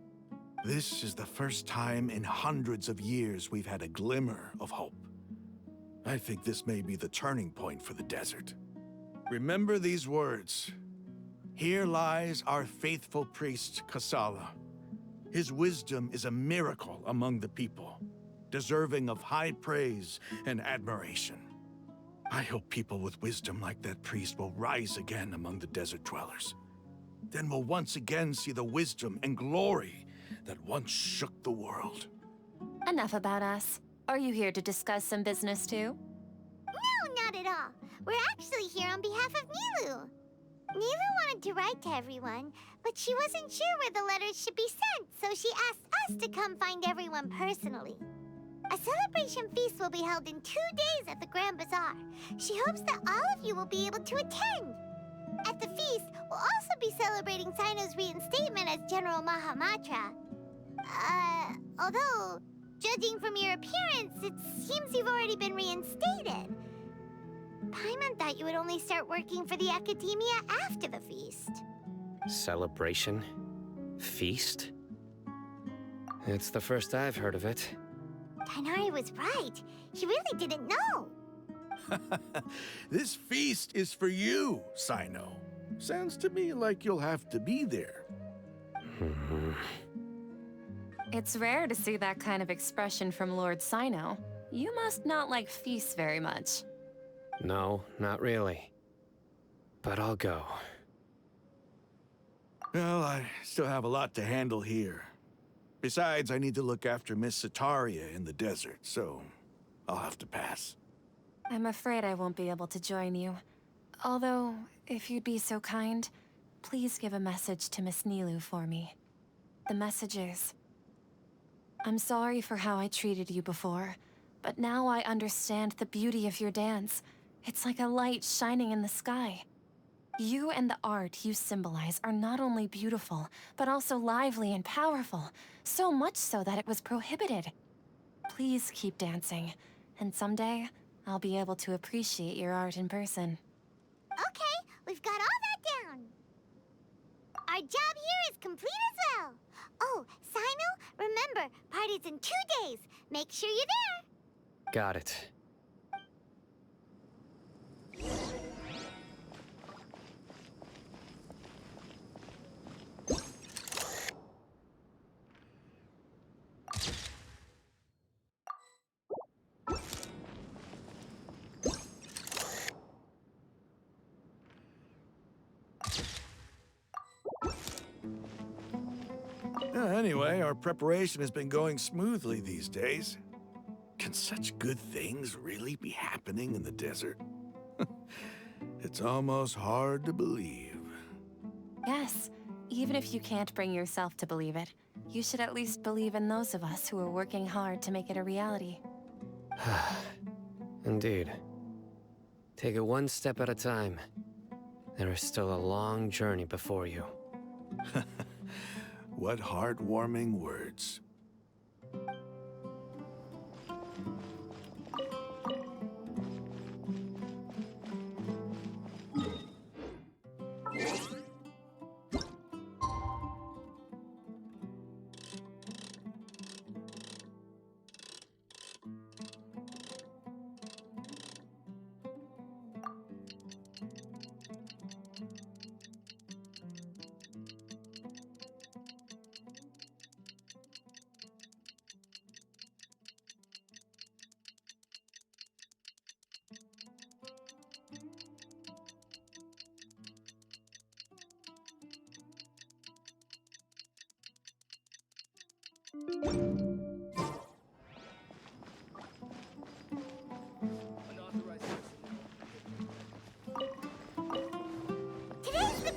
This is the first time in hundreds of years we've had a glimmer of hope. I think this may be the turning point for the desert. Remember these words. Here lies our faithful priest, Kasala. His wisdom is a miracle among the people, deserving of high praise and admiration. I hope people with wisdom like that priest will rise again among the desert dwellers. Then we'll once again see the wisdom and glory that once shook the world. Enough about us. Are you here to discuss some business too? No, not at all. We're actually here on behalf of Nilu. Nilu wanted to write to everyone, but she wasn't sure where the letters should be sent, so she asked us to come find everyone personally. A celebration feast will be held in 2 days at the Grand Bazaar. She hopes that all of you will be able to attend. At the feast, we'll also be celebrating Sino's reinstatement as General Mahamatra. Although, judging from your appearance, it seems you've already been reinstated. Paimon thought you would only start working for the Academia after the feast. Celebration? Feast? It's the first I've heard of it. Tighnari was right. He really didn't know. This feast is for you, Sino. Sounds to me like you'll have to be there. It's rare to see that kind of expression from Lord Sino. You must not like feasts very much. No, not really. But I'll go. Well, I still have a lot to handle here. Besides, I need to look after Miss Sataria in the desert, so I'll have to pass. I'm afraid I won't be able to join you. Although, if you'd be so kind, please give a message to Miss Nilu for me. The message is, I'm sorry for how I treated you before, but now I understand the beauty of your dance. It's like a light shining in the sky. You and the art you symbolize are not only beautiful, but also lively and powerful, so much so that it was prohibited. Please keep dancing, and someday, I'll be able to appreciate your art in person. Okay, we've got all that down. Our job here is complete as well. Oh, Sino, remember, party's in 2 days. Make sure you're there. Got it. Anyway, our preparation has been going smoothly these days. Can such good things really be happening in the desert? It's almost hard to believe. Yes, even if you can't bring yourself to believe it, you should at least believe in those of us who are working hard to make it a reality. Indeed. Take it one step at a time. There is still a long journey before you. What heartwarming words.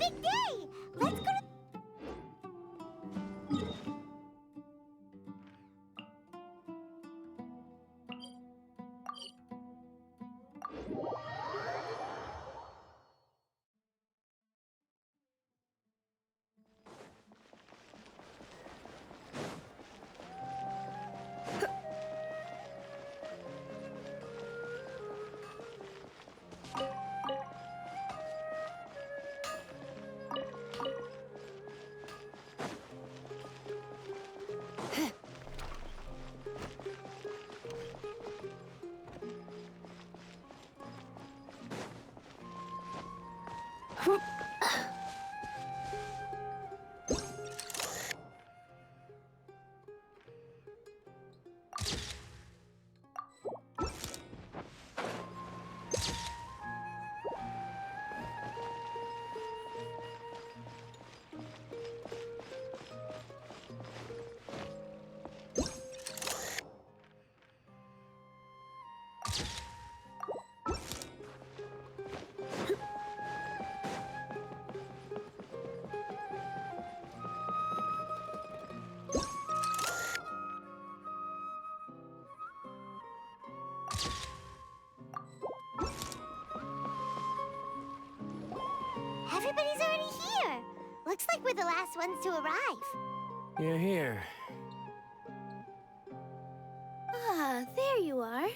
big day! Let's go to... Everybody's already here. Looks like we're the last ones to arrive. You're here. Ah, there you are.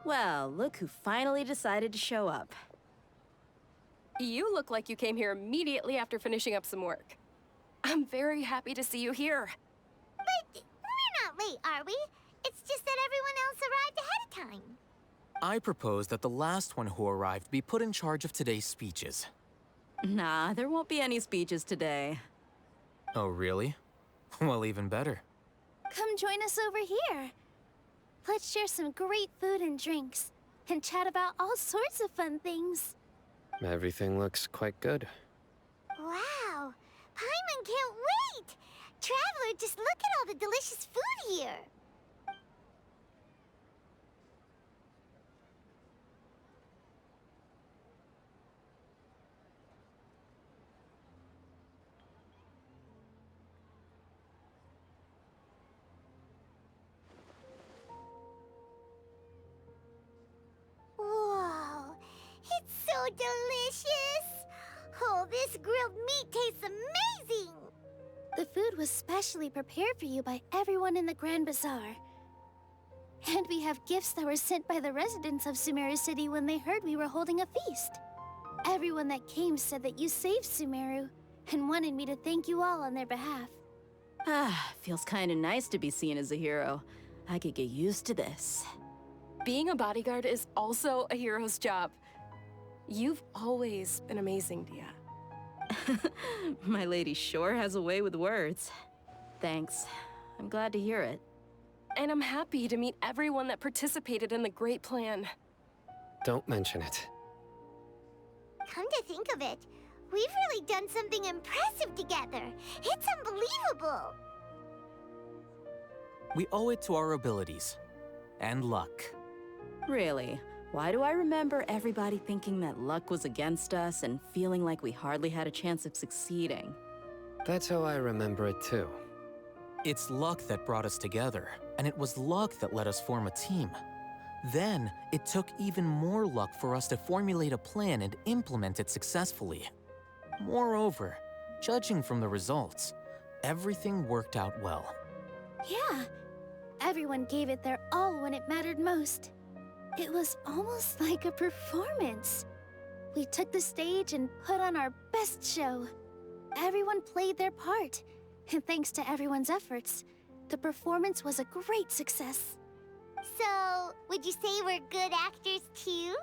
Well, look who finally decided to show up. You look like you came here immediately after finishing up some work. I'm very happy to see you here. But we're not late, are we? It's just that everyone else arrived ahead of time. I propose that the last one who arrived be put in charge of today's speeches. Nah, there won't be any speeches today. Oh, really? Well, even better. Come join us over here. Let's share some great food and drinks, and chat about all sorts of fun things. Everything looks quite good. Wow! Paimon can't wait! Traveler, just look at all the delicious food here! Whoa! It's so delicious! Oh, this grilled meat tastes amazing! The food was specially prepared for you by everyone in the Grand Bazaar. And we have gifts that were sent by the residents of Sumeru City when they heard we were holding a feast. Everyone that came said that you saved Sumeru, and wanted me to thank you all on their behalf. Ah, feels kinda nice to be seen as a hero. I could get used to this. Being a bodyguard is also a hero's job. You've always been amazing, Dia. My lady sure has a way with words. Thanks. I'm glad to hear it. And I'm happy to meet everyone that participated in the great plan. Don't mention it. Come to think of it, we've really done something impressive together. It's unbelievable! We owe it to our abilities. And luck. Really? Why do I remember everybody thinking that luck was against us and feeling like we hardly had a chance of succeeding? That's how I remember it too. It's luck that brought us together, and it was luck that let us form a team. Then, it took even more luck for us to formulate a plan and implement it successfully. Moreover, judging from the results, everything worked out well. Yeah, everyone gave it their all when it mattered most. It was almost like a performance. We took the stage and put on our best show. Everyone played their part, and thanks to everyone's efforts, the performance was a great success. So, would you say we're good actors too?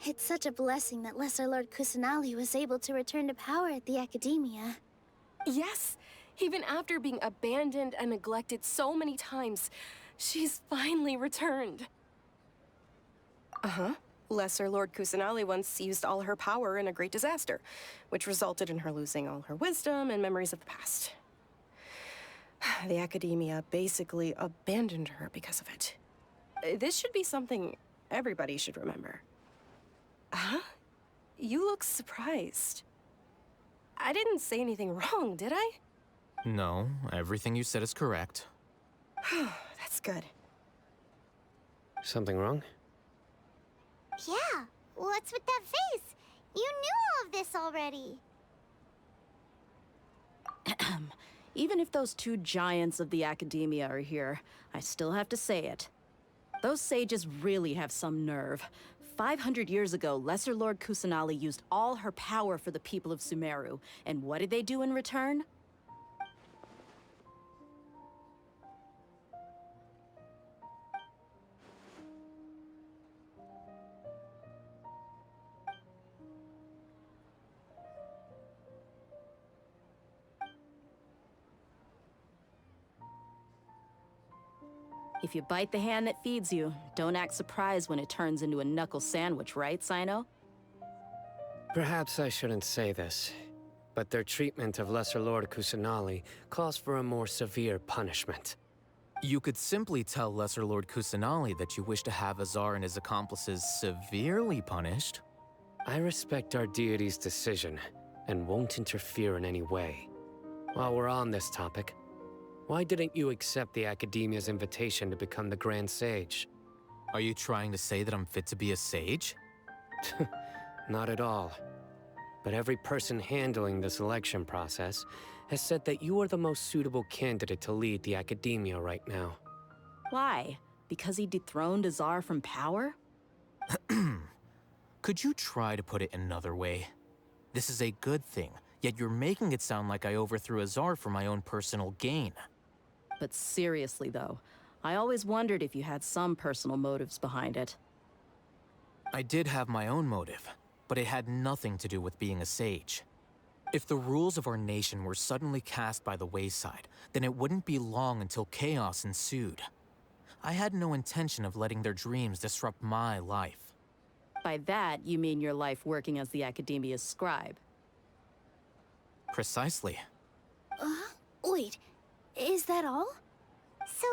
It's such a blessing that Lesser Lord Kusanali was able to return to power at the Academia. Yes, even after being abandoned and neglected so many times, she's finally returned. Uh-huh. Lesser Lord Kusanali once used all her power in a great disaster, which resulted in her losing all her wisdom and memories of the past. The Academia basically abandoned her because of it. This should be something everybody should remember. Huh? You look surprised. I didn't say anything wrong, did I? No, everything you said is correct. That's good. Something wrong? Yeah, what's with that face? You knew all of this already. Even if those two giants of the academia are here, I still have to say it. Those sages really have some nerve. 500 years ago, Lesser Lord Kusanali used all her power for the people of Sumeru. And what did they do in return? If you bite the hand that feeds you, don't act surprised when it turns into a knuckle sandwich, right, Sino? Perhaps I shouldn't say this, but their treatment of Lesser Lord Kusanali calls for a more severe punishment. You could simply tell Lesser Lord Kusanali that you wish to have Azar and his accomplices severely punished. I respect our deity's decision, and won't interfere in any way. While we're on this topic, why didn't you accept the Academia's invitation to become the Grand Sage? Are you trying to say that I'm fit to be a sage? Not at all. But every person handling the selection process has said that you are the most suitable candidate to lead the Academia right now. Why? Because he dethroned Azar from power? Could you try to put it another way? This is a good thing, yet you're making it sound like I overthrew Azar for my own personal gain. But seriously, though, I always wondered if you had some personal motives behind it. I did have my own motive, but it had nothing to do with being a sage. If the rules of our nation were suddenly cast by the wayside, then it wouldn't be long until chaos ensued. I had no intention of letting their dreams disrupt my life. By that, you mean your life working as the Academia's scribe. Precisely. Wait, is that all? So,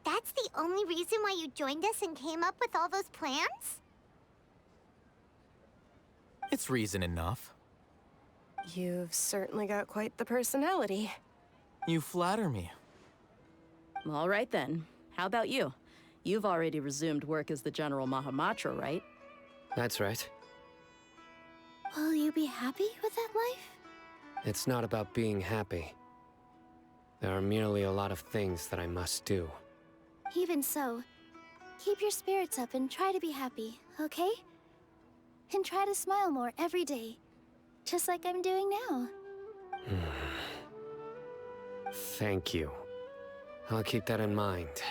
that's the only reason why you joined us and came up with all those plans? It's reason enough. You've certainly got quite the personality. You flatter me. All right then. How about you? You've already resumed work as the General Mahamatra, right? That's right. Will you be happy with that life? It's not about being happy. There are merely a lot of things that I must do. Even so, keep your spirits up and try to be happy, okay? And try to smile more every day, just like I'm doing now. Thank you. I'll keep that in mind.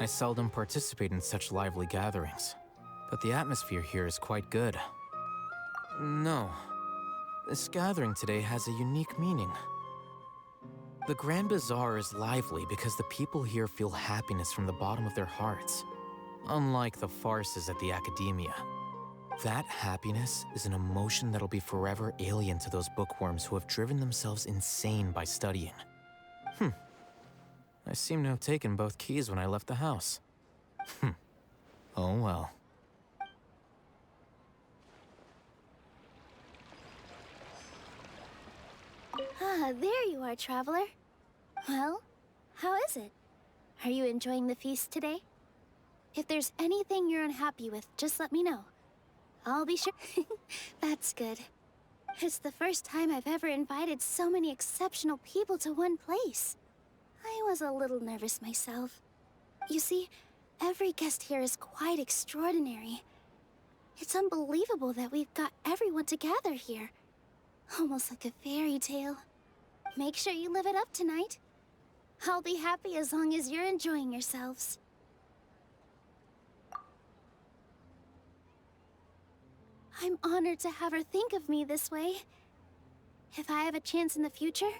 I seldom participate in such lively gatherings, but the atmosphere here is quite good. No, this gathering today has a unique meaning. The Grand Bazaar is lively because the people here feel happiness from the bottom of their hearts, unlike the farces at the Academia. That happiness is an emotion that'll be forever alien to those bookworms who have driven themselves insane by studying. I seem to have taken both keys when I left the house. Oh well. Ah, there you are, traveler. Well, how is it? Are you enjoying the feast today? If there's anything you're unhappy with, just let me know. I'll be sure. That's good. It's the first time I've ever invited so many exceptional people to one place. I was a little nervous myself. You see, every guest here is quite extraordinary. It's unbelievable that we've got everyone together here. Almost like a fairy tale. Make sure you live it up tonight. I'll be happy as long as you're enjoying yourselves. I'm honored to have her think of me this way. If I have a chance in the future,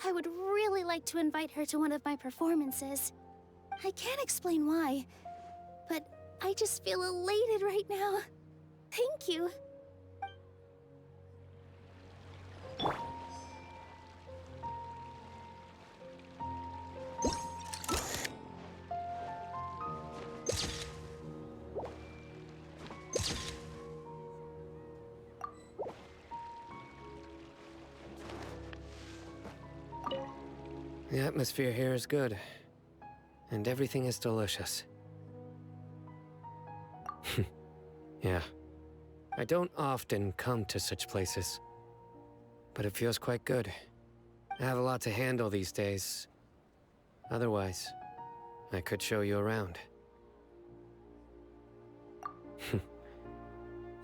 I would really like to invite her to one of my performances. I can't explain why, but I just feel elated right now. Thank you. The atmosphere here is good, and everything is delicious. Yeah. I don't often come to such places, but it feels quite good. I have a lot to handle these days. Otherwise, I could show you around.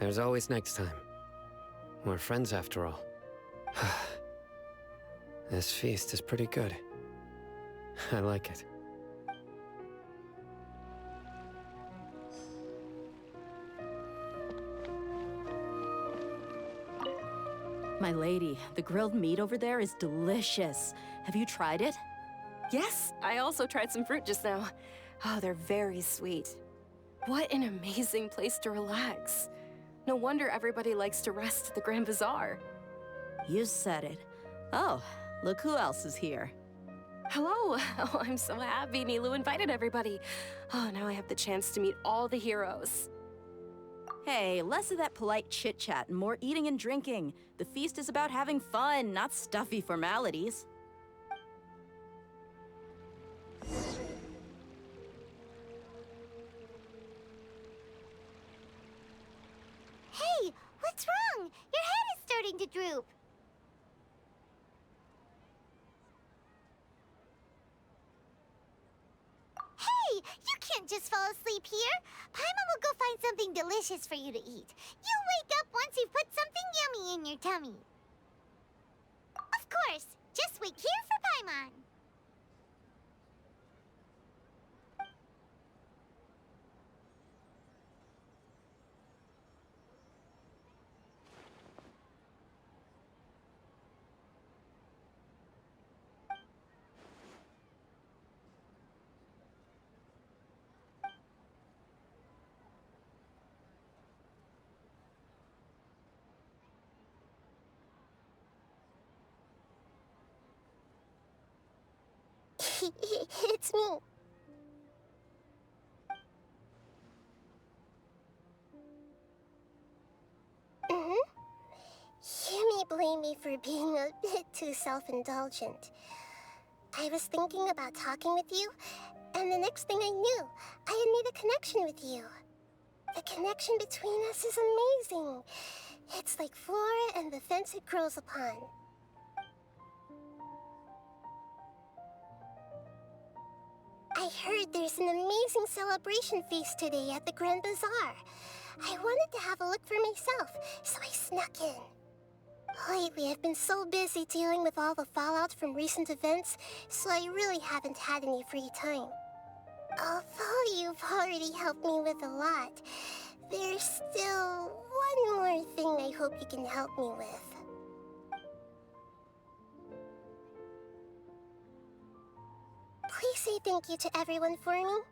There's always next time. We're friends after all. This feast is pretty good. I like it. My lady, the grilled meat over there is delicious. Have you tried it? Yes, I also tried some fruit just now. Oh, they're very sweet. What an amazing place to relax. No wonder everybody likes to rest at the Grand Bazaar. You said it. Oh, look who else is here. Hello! Oh, I'm so happy Nilu invited everybody. Oh, now I have the chance to meet all the heroes. Hey, less of that polite chit-chat and more eating and drinking. The feast is about having fun, not stuffy formalities. Hey, what's wrong? Your head is starting to droop. Hey, you can't just fall asleep here. Paimon will go find something delicious for you to eat. You'll wake up once you've put something yummy in your tummy. Of course, just wait here for Paimon. It's me. You may blame me for being a bit too self-indulgent. I was thinking about talking with you, and the next thing I knew, I had made a connection with you. The connection between us is amazing. It's like flora and the fence it grows upon. I heard there's an amazing celebration feast today at the Grand Bazaar. I wanted to have a look for myself, so I snuck in. Lately, I've been so busy dealing with all the fallout from recent events, so I really haven't had any free time. Although you've already helped me with a lot, there's still one more thing I hope you can help me with. Please say thank you to everyone for me.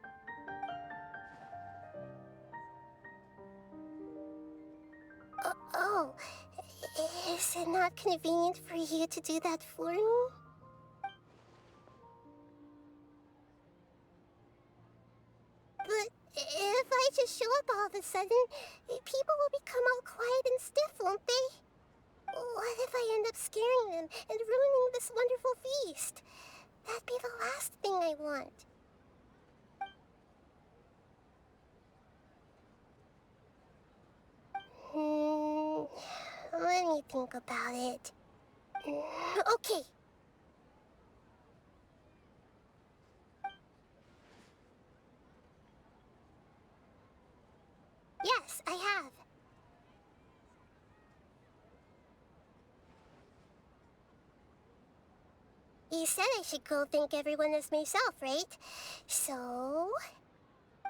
Oh, is it not convenient for you to do that for me? But if I just show up all of a sudden, people will become all quiet and stiff, won't they? What if I end up scaring them and ruining this wonderful feast? That'd be the last thing I want. Let me think about it. Okay. Yes, I have. You said I should go thank everyone as myself, right? So...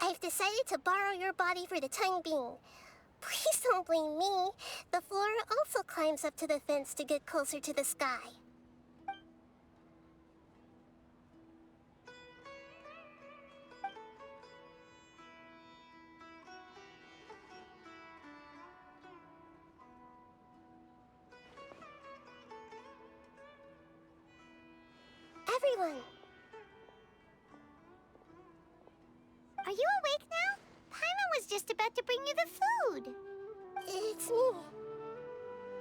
I've decided to borrow your body for the time being. Please don't blame me. The flora also climbs up to the fence to get closer to the sky. Everyone! Are you awake now? Paimon was just about to bring you the food. It's me.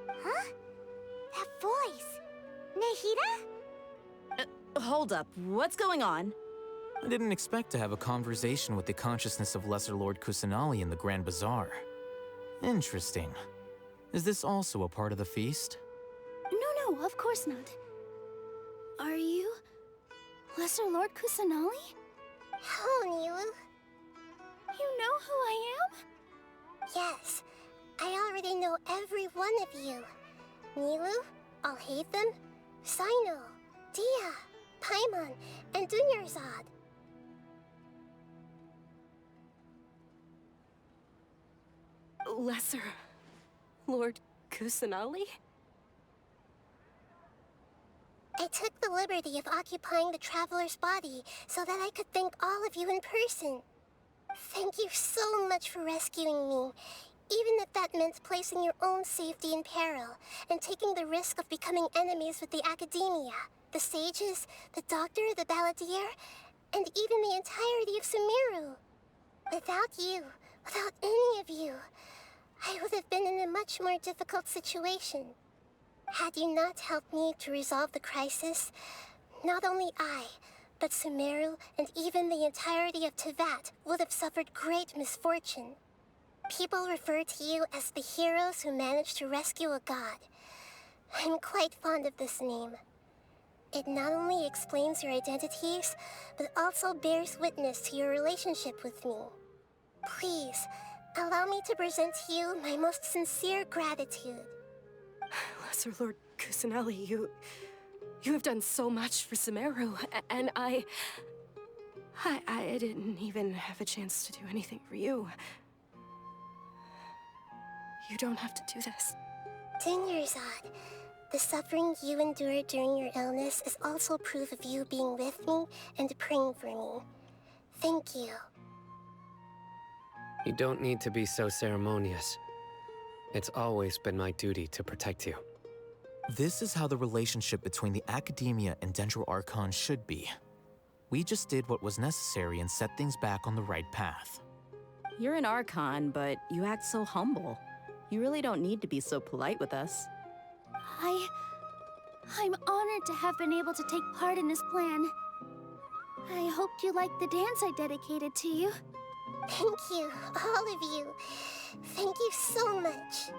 Huh? That voice. Nahida? Hold up. What's going on? I didn't expect to have a conversation with the consciousness of Lesser Lord Kusanali in the Grand Bazaar. Interesting. Is this also a part of the feast? No, of course not. Are you... Lesser Lord Kusanali? Hello, Nilu. You know who I am? Yes, I already know every one of you. Nilu, Alhaitham, Sino, Dia, Paimon, and Dunyarzad. Lesser Lord Kusanali? I took the liberty of occupying the traveler's body so that I could thank all of you in person. Thank you so much for rescuing me, even if that meant placing your own safety in peril and taking the risk of becoming enemies with the Academia, the sages, the doctor, the balladeer, and even the entirety of Sumeru. Without you, without any of you, I would have been in a much more difficult situation. Had you not helped me to resolve the crisis, not only I, but Sumeru and even the entirety of Tevat would have suffered great misfortune. People refer to you as the heroes who managed to rescue a god. I'm quite fond of this name. It not only explains your identities, but also bears witness to your relationship with me. Please, allow me to present to you my most sincere gratitude. Lesser Lord Kusanali, you have done so much for Sumeru, and I didn't even have a chance to do anything for you. You don't have to do this. Dunyarzad, the suffering you endured during your illness is also proof of you being with me and praying for me. Thank you. You don't need to be so ceremonious. It's always been my duty to protect you. This is how the relationship between the Academia and Dendro Archon should be. We just did what was necessary and set things back on the right path. You're an Archon, but you act so humble. You really don't need to be so polite with us. I'm honored to have been able to take part in this plan. I hoped you liked the dance I dedicated to you. Thank you, all of you. Thank you so much.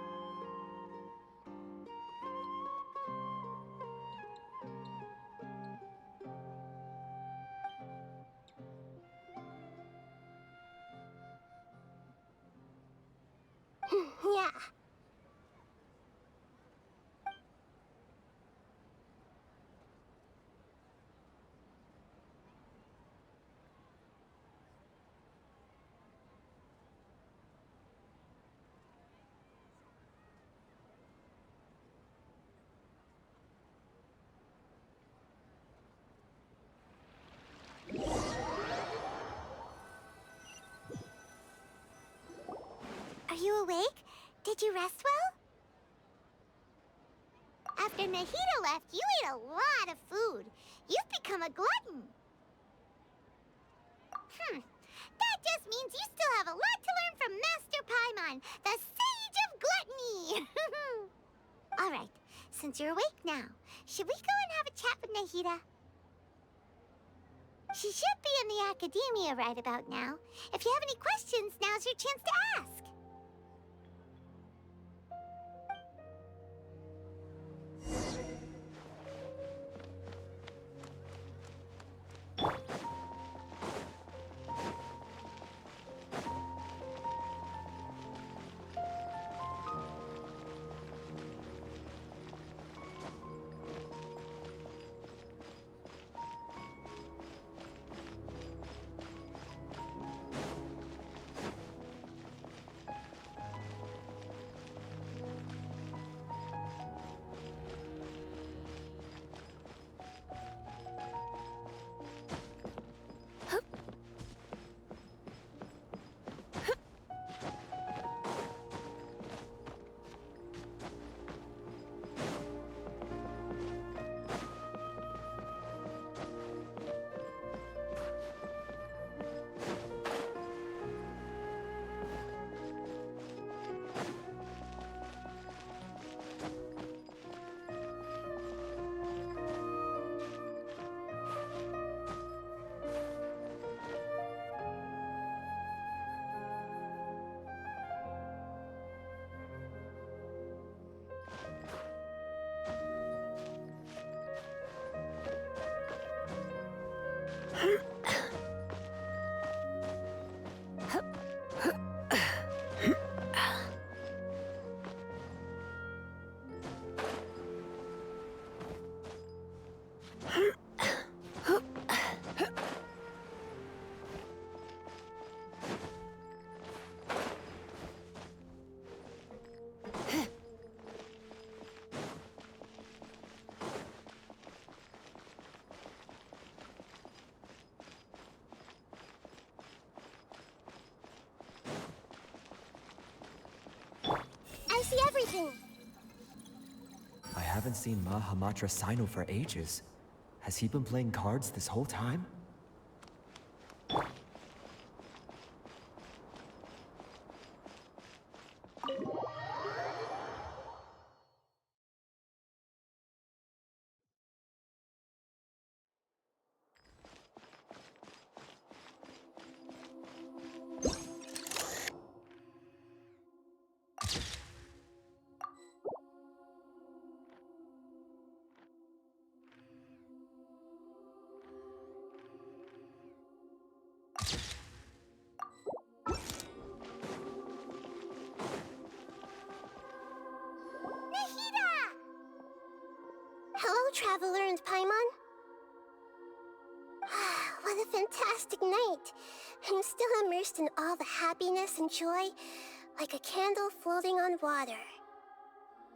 Yeah. Did you rest well? After Nahida left, you ate a lot of food. You've become a glutton. That just means you still have a lot to learn from Master Paimon, the Sage of Gluttony! Alright, since you're awake now, should we go and have a chat with Nahida? She should be in the academia right about now. If you have any questions, now's your chance to ask. I see everything. I haven't seen Mahamatra Sino for ages. Has he been playing cards this whole time? Hello, Traveler and Paimon. What a fantastic night. I'm still immersed in all the happiness and joy, like a candle floating on water.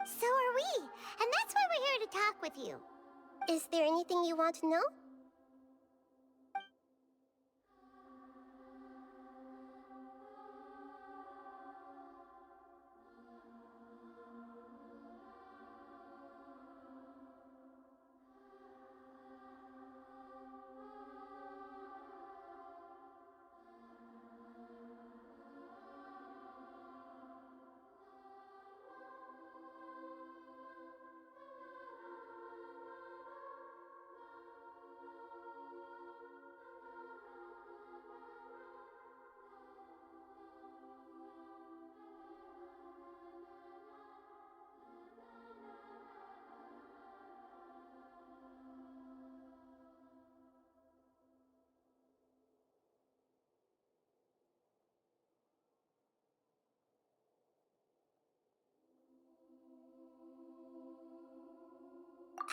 So are we, and that's why we're here to talk with you. Is there anything you want to know?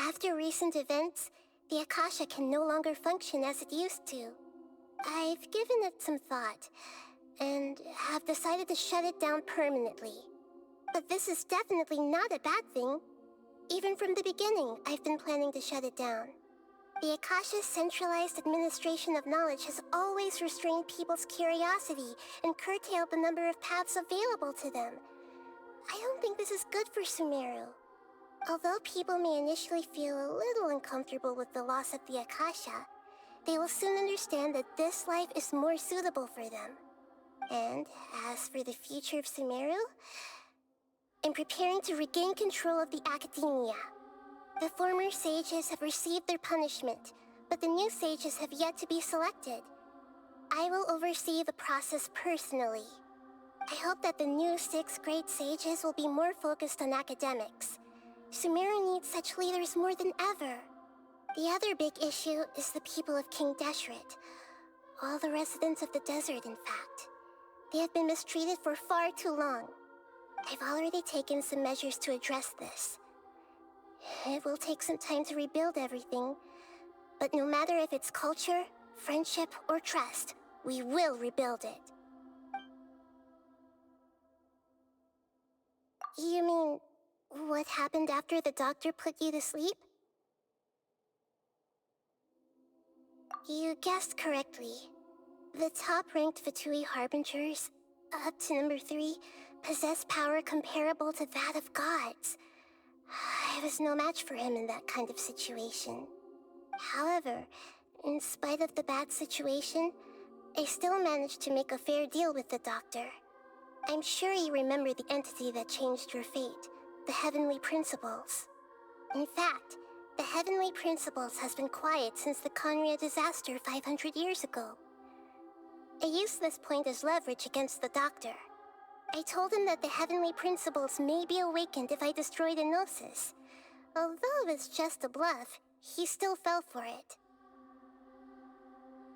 After recent events, the Akasha can no longer function as it used to. I've given it some thought, and have decided to shut it down permanently. But this is definitely not a bad thing. Even from the beginning, I've been planning to shut it down. The Akasha's centralized administration of knowledge has always restrained people's curiosity and curtailed the number of paths available to them. I don't think this is good for Sumeru. Although people may initially feel a little uncomfortable with the loss of the Akasha, they will soon understand that this life is more suitable for them. And as for the future of Sumeru, I'm preparing to regain control of the Academia. The former sages have received their punishment, but the new sages have yet to be selected. I will oversee the process personally. I hope that the new 6th grade sages will be more focused on academics. Sumeru needs such leaders more than ever. The other big issue is the people of King Deshret. All the residents of the desert, in fact. They have been mistreated for far too long. I've already taken some measures to address this. It will take some time to rebuild everything, but no matter if it's culture, friendship, or trust, we will rebuild it. You mean, what happened after the doctor put you to sleep? You guessed correctly. The top-ranked Fatui Harbingers, up to number 3, possess power comparable to that of gods. I was no match for him in that kind of situation. However, in spite of the bad situation, I still managed to make a fair deal with the doctor. I'm sure you remember the entity that changed your fate, the Heavenly Principles. In fact, the Heavenly Principles has been quiet since the Conria disaster 500 years ago. I used this point as leverage against the doctor. I told him that the Heavenly Principles may be awakened if I destroy the Gnosis. Although it's just a bluff, he still fell for it.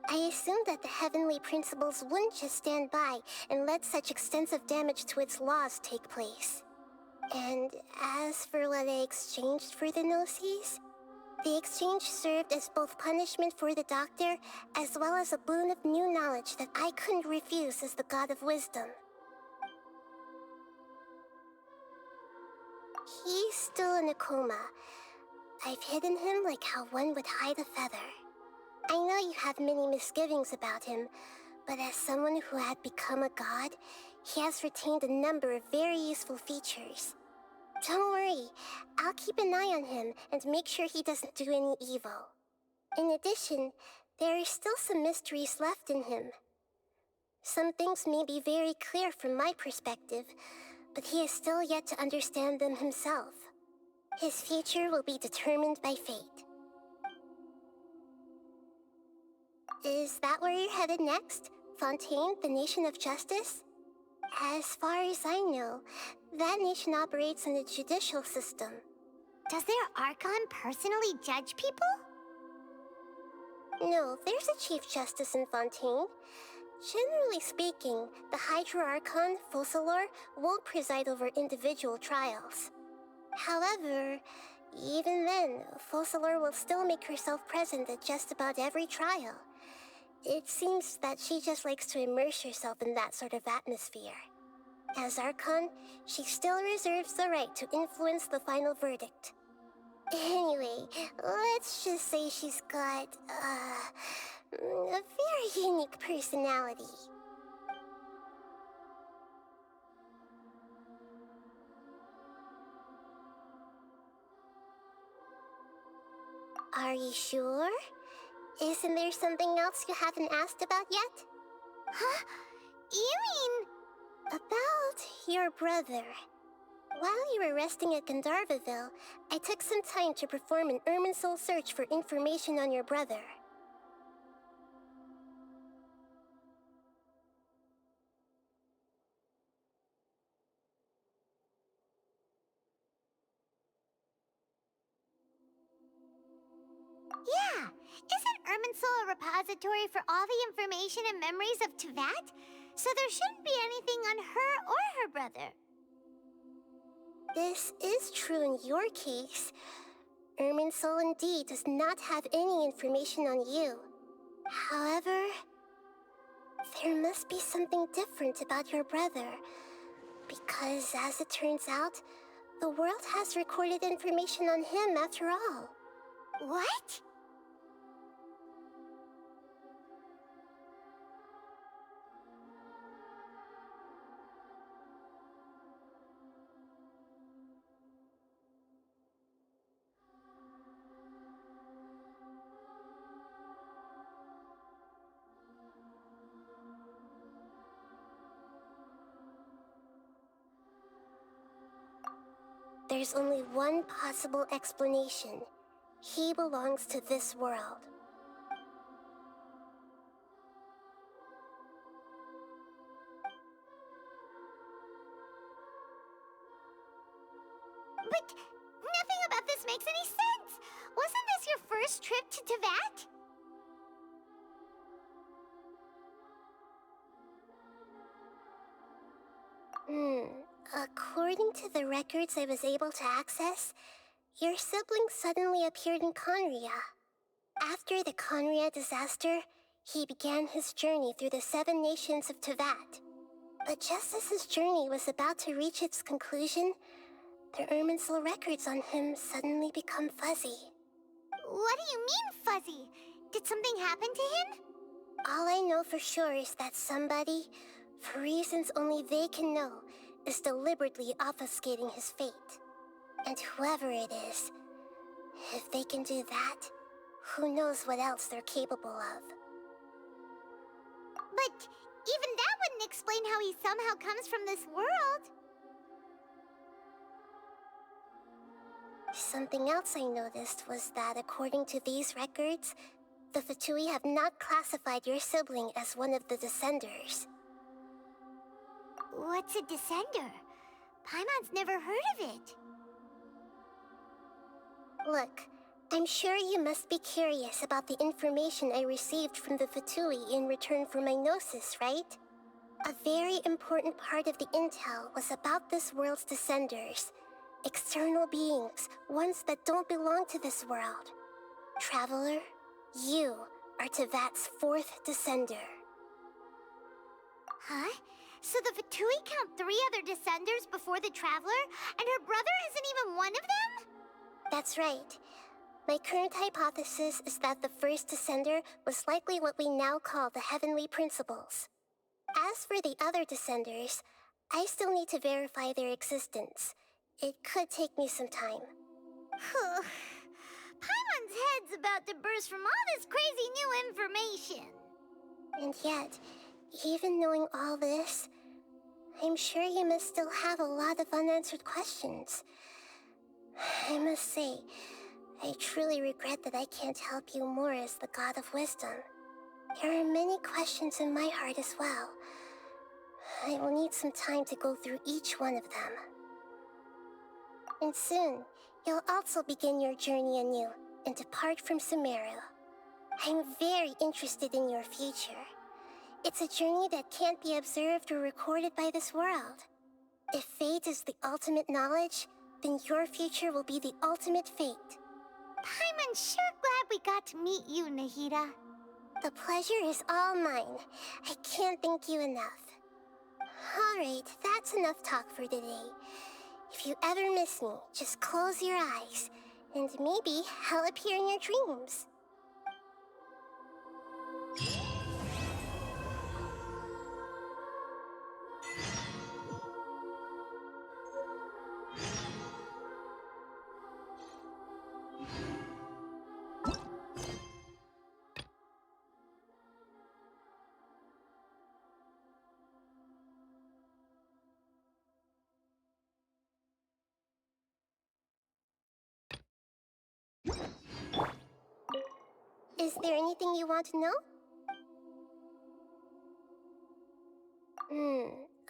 I assumed that the Heavenly Principles wouldn't just stand by and let such extensive damage to its laws take place. And as for what I exchanged for the Gnosis, the exchange served as both punishment for the doctor, as well as a boon of new knowledge that I couldn't refuse as the God of Wisdom. He's still in a coma. I've hidden him like how one would hide a feather. I know you have many misgivings about him, but as someone who had become a god, he has retained a number of very useful features. Don't worry, I'll keep an eye on him and make sure he doesn't do any evil. In addition, there are still some mysteries left in him. Some things may be very clear from my perspective, but he is still yet to understand them himself. His future will be determined by fate. Is that where you're headed next? Fontaine, the Nation of Justice? As far as I know, that nation operates in the judicial system. Does their Archon personally judge people? No, there's a Chief Justice in Fontaine. Generally speaking, the Hydra Archon, Focalor, won't preside over individual trials. However, even then, Focalor will still make herself present at just about every trial. It seems that she just likes to immerse herself in that sort of atmosphere. As Archon, she still reserves the right to influence the final verdict. Anyway, let's just say she's got, a very unique personality. Are you sure? Isn't there something else you haven't asked about yet? Huh? You mean... About your brother. While you were resting at Gandharvaville, I took some time to perform an Irminsul search for information on your brother. Yeah! Isn't Irminsul a repository for all the information and memories of Tevat? So there shouldn't be anything on her or her brother. This is true in your case. Irminsul indeed does not have any information on you. However, there must be something different about your brother. Because as it turns out, the world has recorded information on him after all. What? There's only one possible explanation. He belongs to this world. But nothing about this makes any sense! Wasn't this your first trip to Teyvat? According to the records I was able to access, your sibling suddenly appeared in Conria. After the Conria disaster, he began his journey through the 7 nations of Teyvat. But just as his journey was about to reach its conclusion, the Irminsul records on him suddenly become fuzzy. What do you mean, fuzzy? Did something happen to him? All I know for sure is that somebody, for reasons only they can know, is deliberately obfuscating his fate. And whoever it is, if they can do that, who knows what else they're capable of. But even that wouldn't explain how he somehow comes from this world. Something else I noticed was that according to these records, the Fatui have not classified your sibling as one of the Descenders. What's a Descender? Paimon's never heard of it. Look, I'm sure you must be curious about the information I received from the Fatui in return for my gnosis, right? A very important part of the intel was about this world's Descenders. External beings, ones that don't belong to this world. Traveler, you are Teyvat's 4th Descender. Huh? So the Fatui count 3 other Descenders before the Traveler, and her brother isn't even one of them? That's right. My current hypothesis is that the first Descender was likely what we now call the Heavenly Principles. As for the other Descenders, I still need to verify their existence. It could take me some time. Paimon's head's about to burst from all this crazy new information. And yet, even knowing all this, I'm sure you must still have a lot of unanswered questions. I must say, I truly regret that I can't help you more as the God of Wisdom. There are many questions in my heart as well. I will need some time to go through each one of them. And soon, you'll also begin your journey anew and depart from Sumeru. I'm very interested in your future. It's a journey that can't be observed or recorded by this world. If fate is the ultimate knowledge, then your future will be the ultimate fate. Paimon's sure glad we got to meet you, Nahida. The pleasure is all mine. I can't thank you enough. Alright, that's enough talk for today. If you ever miss me, just close your eyes, and maybe I'll appear in your dreams. Is there anything you want to know?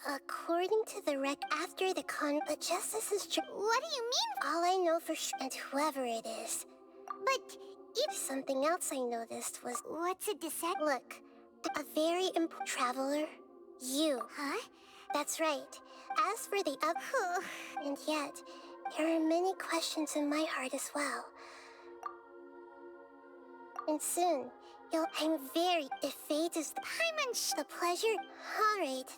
According to the rec after the the Justice's What do you mean? All I know for sure, and whoever it is. But if something else I noticed was... What's a descent? Look, a very important traveler. You. Huh? That's right. As for the and yet, there are many questions in my heart as well. And soon, I'm very... If fate is the... the pleasure... Alright.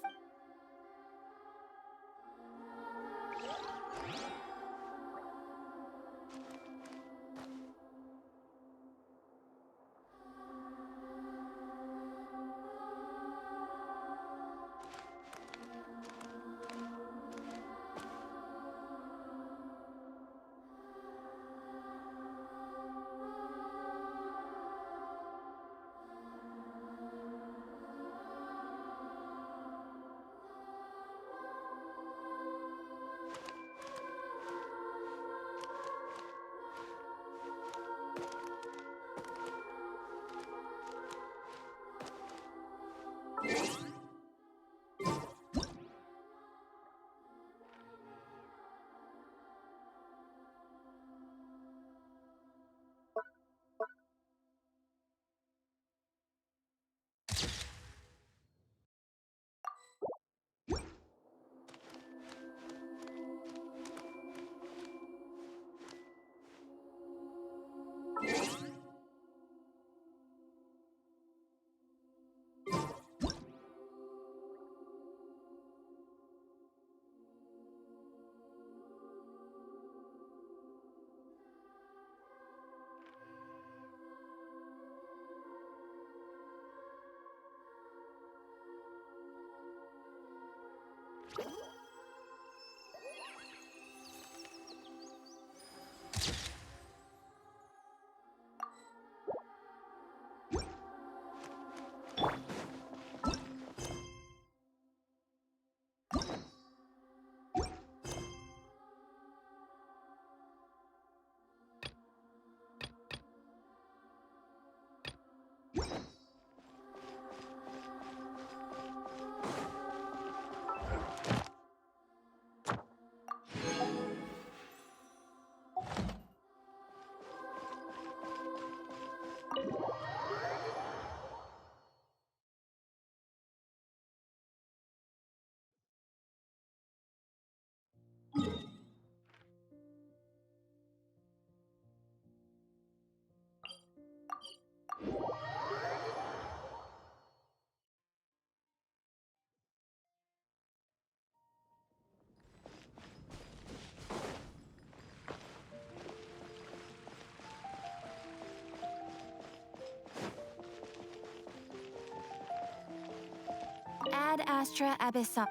Ad Astra Abyssa.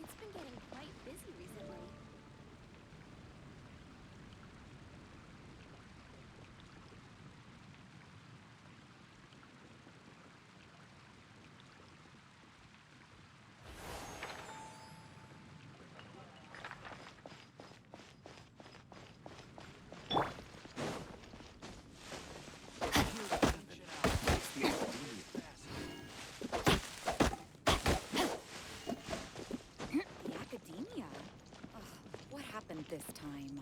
It's been getting quite busy recently. The Academia? Ugh, what happened this time?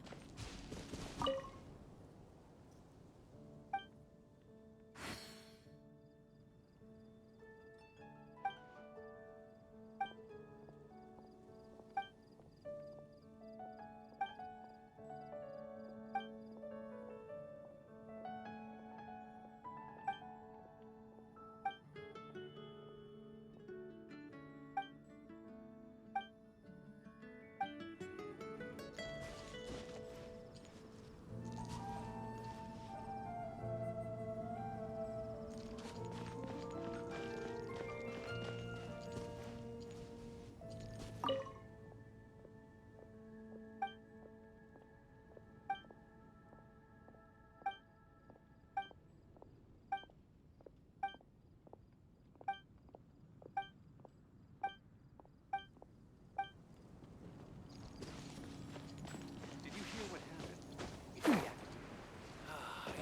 Did you hear what happened? It's the Academia.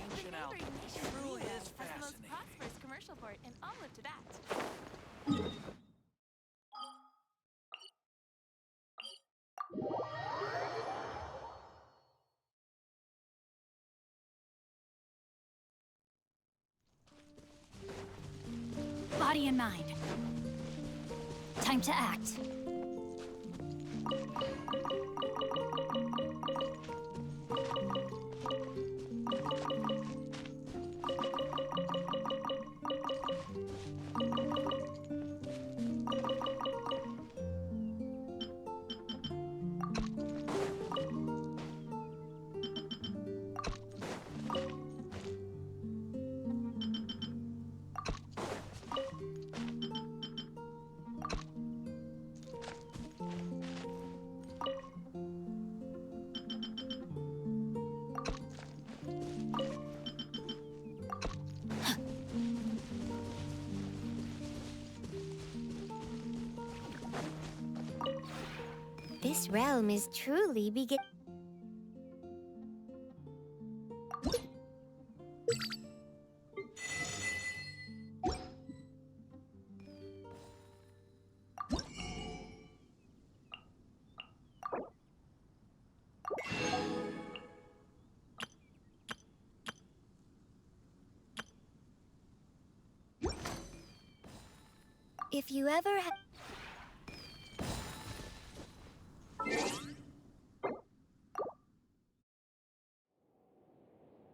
Ancient The alchemy neighboring nation of truly Liyue is has the most fascinating. prosperous commercial port in all of Tibet. Body and mind. Time to act. This realm is truly begin. If you ever have